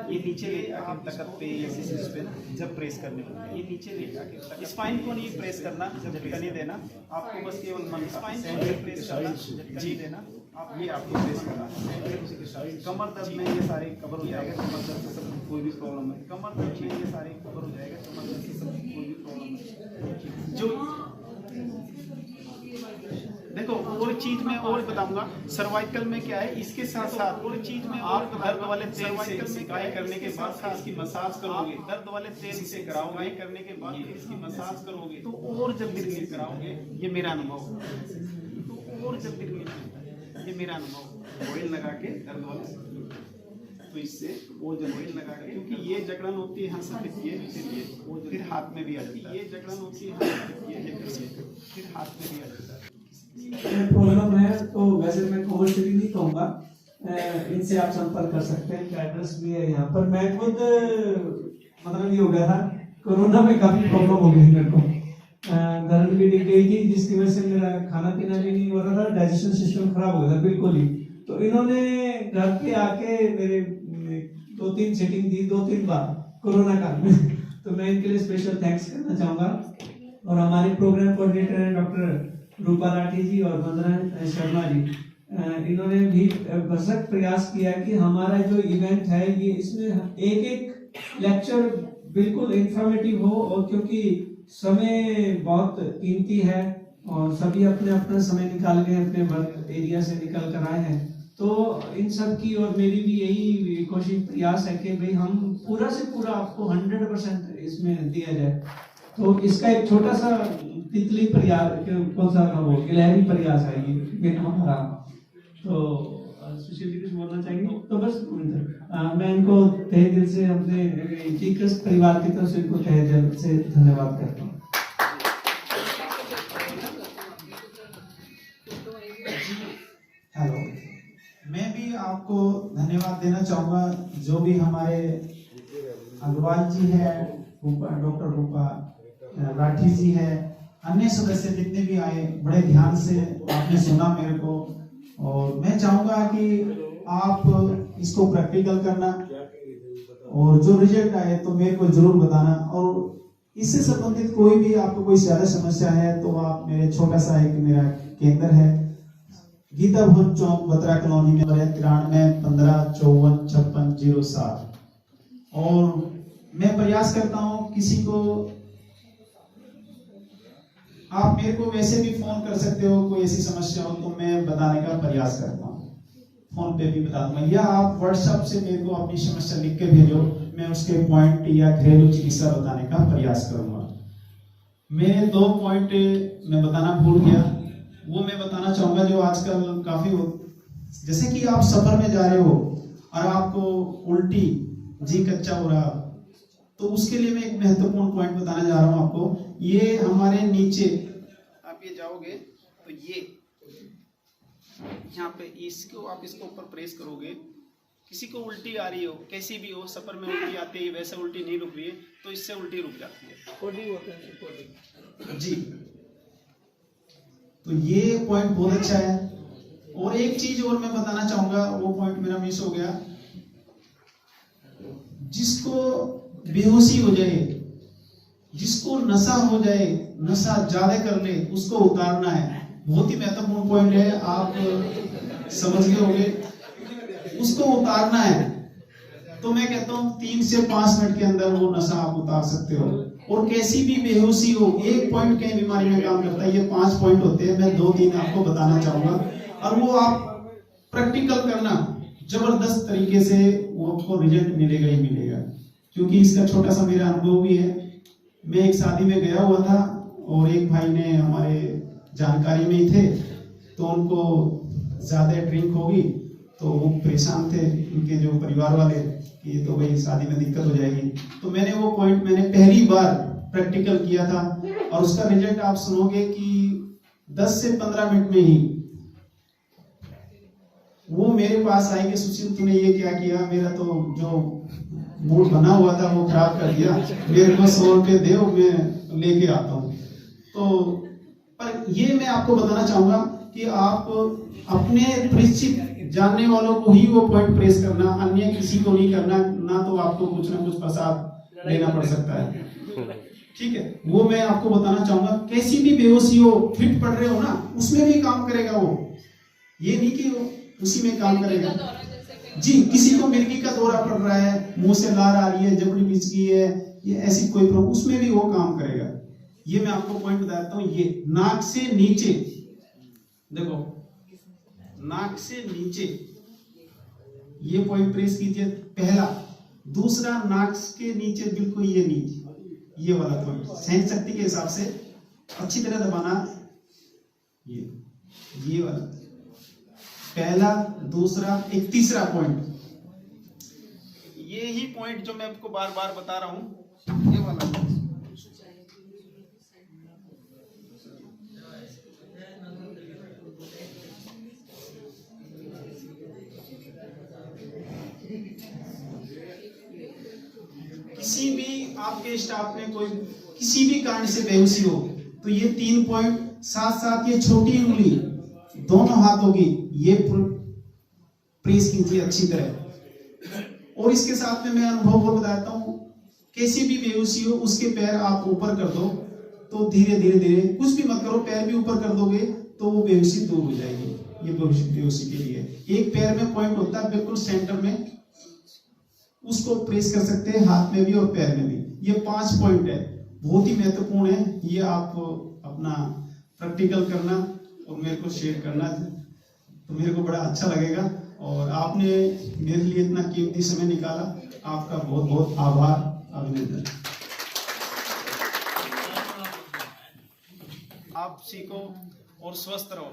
ये नीचे आप तकत पे इस पे ना जब प्रेस करने होते, ये नीचे लेटा के स्पाइन को नहीं प्रेस करना, जब नहीं देना आपको, बस केवल मन स्पाइन को प्रेस करना, जी देना आप, ये आपको प्रेस करना। कमर दर्द में ये सारे कवर हो जाएगा, कमर दर्द से सब कोई भी प्रॉब्लम है, कमर दर्द में ये सारे कवर हो जाएगा, कमर दर्द से सब कोई भी प्रॉब्लम है। जो देखो और चीज में और बताऊंगा, सर्वाइकल में क्या है, इसके साथ साथ और चीज में आप दर्द वाले तेल से सिकाई करने के बाद इसकी मसाज करोगे, दर्द वाले तेल से कराओगे, करने के बाद इसकी मसाज करोगे तो और जल्दी रिलीफ कराओगे, ये मेरा अनुभव, तो और जल्दी रिलीफ, ये मेरा अनुभव, ऑयल लगा के दर्द वाले। तो इससे वो ऑयल लगा के, क्योंकि ये जकड़न होती है यहाँ से, फिर हाथ में भी आ जाता है, ये जकड़न होती है फिर हाथ में भी आ जाता है। प्रॉब्लम है तो वैसे मैं कॉमर्शियली नहीं कहूँगा, इनसे आप संपर्क कर सकते हैं, एड्रेस भी है यहाँ पर। मैं खुद मतलब ये हो गया था कोरोना में, काफी प्रॉब्लम हो गई मेरे को, दर्द भी दिख गई थी जिसकी वजह से मेरा खाना पीना भी नहीं हो रहा था, डाइजेशन सिस्टम खराब हो गया था बिल्कुल ही। तो इन्होंने घर पे आके मेरे 2-3 सीटिंग दी, 2-3 बार कोरोना काल में। तो मैं इनके लिए स्पेशल थैंक्स करना चाहूँगा। और हमारे प्रोग्राम कोऑर्डिनेटर हैं डॉक्टर रूपा राठी जी और वंदना शर्मा जी, इन्होंने भी भरसक प्रयास किया कि हमारा जो इवेंट है ये इसमें एक लेक्चर बिल्कुल इंफॉर्मेटिव हो, और क्योंकि समय बहुत कीमती है और सभी अपने अपना समय निकाल के अपने वर्क एरिया से निकल कर आए हैं, तो इन सब की और मेरी भी यही कोशिश प्रयास है कि भाई हम पूरा से पूरा आपको 100% इसमें दिया जाए। तो इसका एक छोटा सा तितली प्रयास, कौन सा था वो, गिलहरी प्रयास है ये हमारा। तो सुशील जी कुछ बोलना चाहिए? तो बस मैं इनको तहे दिल से अपने टीकस परिवार की तरफ से इनको तहे दिल से धन्यवाद करता हूँ। हेलो, मैं भी आपको धन्यवाद देना चाहूँगा, जो भी हमारे अग्रवाल जी है, डॉक्टर रूपा राठी जी है, अन्य सदस्य जितने भी आए, बड़े ध्यान से आपने सुना मेरे को। और मैं चाहूँगा कि आप इसको प्रैक्टिकल करना, और जो रिजल्ट आए तो मेरे को जरूर बताना। और इससे संबंधित कोई भी आपको कोई ज्यादा समस्या है तो आप मेरे छोटा सा एक मेरा केंद्र है, गीता भवन चौक, बत्रा कॉलोनी में, 93 15 54 56 07। और मैं प्रयास करता हूँ, किसी को आप मेरे को वैसे भी फोन कर सकते हो, कोई ऐसी समस्या हो तो मैं बताने का प्रयास करता हूँ, फोन पे भी बता दूंगा, या आप व्हाट्सएप से मेरे को अपनी समस्या लिख के भेजो, मैं उसके पॉइंट या घरेलू चिकित्सा बताने का प्रयास करूंगा। मेरे 2 पॉइंट मैं बताना भूल गया, वो मैं बताना चाहूंगा जो आजकल काफी जैसे कि आप सफर में जा रहे हो और आपको उल्टी जी कच्चा हो रहा, तो उसके लिए मैं एक महत्वपूर्ण पॉइंट बताना जा रहा हूं आपको। ये हमारे नीचे आप ये जाओगे तो ये यहाँ पे इसको आप इसको ऊपर प्रेस करोगे, किसी को उल्टी आ रही हो, कैसी भी हो, सफर में उल्टी आती है, वैसे उल्टी नहीं रुक रही है तो इससे उल्टी रुक जाती है जी। तो ये पॉइंट बहुत अच्छा है। और एक चीज और मैं बताना चाहूंगा, वो पॉइंट मेरा मिस हो गया, जिसको बेहोशी हो जाए, जिसको नशा हो जाए, नशा ज्यादा कर ले, उसको उतारना है। बहुत ही महत्वपूर्ण पॉइंट है, आप समझ गए होंगे, उसको उतारना है। तो मैं कहता हूँ 3 से 5 मिनट के अंदर वो नशा आप उतार सकते हो। और कैसी भी बेहोशी हो, एक पॉइंट कई बीमारी में काम करता है, ये 5 पॉइंट होते हैं, मैं 2-3 आपको बताना चाहूंगा, और वो आप प्रैक्टिकल करना, जबरदस्त तरीके से वो आपको रिजल्ट मिलेगा ही मिलेगा। क्योंकि इसका छोटा सा मेरा अनुभव भी है। मैं एक शादी में गया हुआ था और एक भाई ने हमारे जानकारी में ही थे, तो उनको ज्यादा ड्रिंक होगी तो वो परेशान थे, उनके जो परिवार वाले, कि तो भाई शादी में दिक्कत हो जाएगी। तो मैंने वो पॉइंट मैंने पहली बार प्रैक्टिकल किया था, और उसका रिजल्ट आप सुनोगे कि 10 से 15 मिनट में ही वो मेरे पास आए कि सुशील तूने ये क्या किया, मेरा तो जो मूड बना हुआ था वो खराब कर दिया, मेरे को 100 रुपये दो, मैं लेके आता हूँ। तो पर ये मैं आपको बताना चाहूंगा कि आप अपने परिचित जानने वालों को ही वो पॉइंट प्रेस करना, अन्य किसी को नहीं करना, ना तो आपको कुछ ना कुछ प्रसाद लेना पड़ सकता है, ठीक है। वो मैं आपको बताना चाहूंगा, कैसी भी बेहोशी हो, फिट पड़ रहे हो ना, उसमें भी काम करेगा वो, ये नहीं कि वो उसी में काम करेगा जी। किसी को मिर्गी का दौरा पड़ रहा है, मुंह से लार आ रही है, जबड़ी बिछ गई है, ये ऐसी कोई प्रॉब्लम, उसमें भी वो काम करेगा। ये मैं आपको पॉइंट बताता हूँ। ये नाक से नीचे देखो, नाक से नीचे ये पॉइंट प्रेस कीजिए, पहला। दूसरा, नाक के नीचे बिल्कुल ये नीचे, ये वाला पॉइंट सहन शक्ति के हिसाब से अच्छी तरह दबाना, ये वाला पहला, दूसरा, एक तीसरा पॉइंट। ये ही पॉइंट जो मैं आपको बार बार बता रहा हूँ, ये वाला किसी भी आपके स्टाफ में कोई किसी भी कारण से बेहोशी हो तो ये 3 पॉइंट, साथ साथ ये छोटी उंगली दोनों हाथों की ये प्रेस कीजिए अच्छी तरह। और इसके साथ में मैं अनुभव और बताता हूँ, कैसी भी बेहोशी हो उसके पैर आप ऊपर कर दो तो धीरे धीरे धीरे, कुछ भी मत करो, पैर भी ऊपर कर दोगे तो वो बेहोशी दूर हो जाएगी। ये बेहोशी के लिए एक पैर में पॉइंट होता है बिल्कुल सेंटर में, उसको प्रेस कर सकते हैं हाथ में भी और पैर में भी। ये 5 पॉइंट है, बहुत ही महत्वपूर्ण है। ये आप अपना प्रैक्टिकल करना और मेरे को शेयर करना तो मेरे को बड़ा अच्छा लगेगा। और आपने मेरे लिए इतना कीमती समय निकाला, आपका बहुत बहुत आभार, अभिनंदन। आप सीखो और स्वस्थ रहो।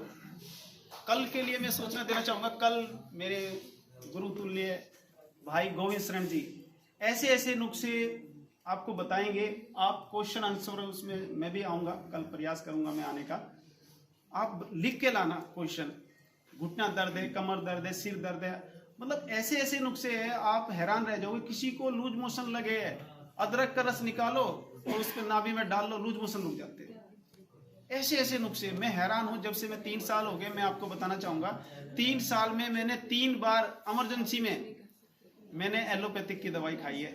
कल के लिए मैं सूचना देना चाहूँगा, कल मेरे गुरु तुल्य भाई गोविंद शरण जी ऐसे ऐसे नुस्खे आपको बताएंगे। आप क्वेश्चन आंसर उसमें मैं भी आऊँगा, कल प्रयास करूँगा मैं आने का। आप लिख के लाना क्वेश्चन, घुटना दर्द है, कमर दर्द है, सिर दर्द है, मतलब ऐसे ऐसे नुस्खे हैं, आप हैरान रह जाओगे। किसी को लूज मोशन लगे है, अदरक का रस निकालो और उसके नाभि में डाल लो, लूज मोशन रुक जाते हैं। ऐसे ऐसे नुस्खे मैं हैरान हूं। जब से मैं 3 साल हो गए, मैं आपको बताना चाहूंगा 3 साल में मैंने 3 बार इमरजेंसी में मैंने एलोपैथिक की दवाई खाई है,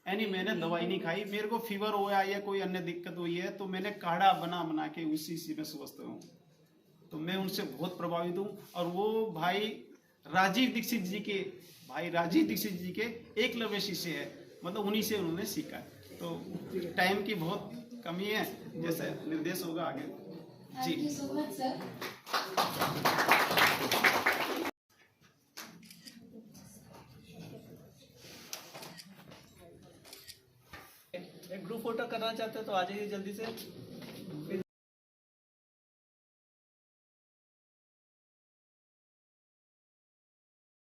यानी मैंने दवाई नहीं खाई। मेरे को फीवर हुआ या कोई अन्य दिक्कत हुई है तो मैंने काढ़ा बना के उसी में स्वस्थ हूँ। तो मैं उनसे बहुत प्रभावित हूँ। और वो भाई राजीव दीक्षित जी के एकलव्य शिष्य है, मतलब उन्हीं से उन्होंने सीखा है। तो टाइम की बहुत कमी है, जैसे निर्देश होगा आगे जी। Thank you so much, sir. एक ग्रुप फोटो करना चाहते हो तो आ जाइए जल्दी से।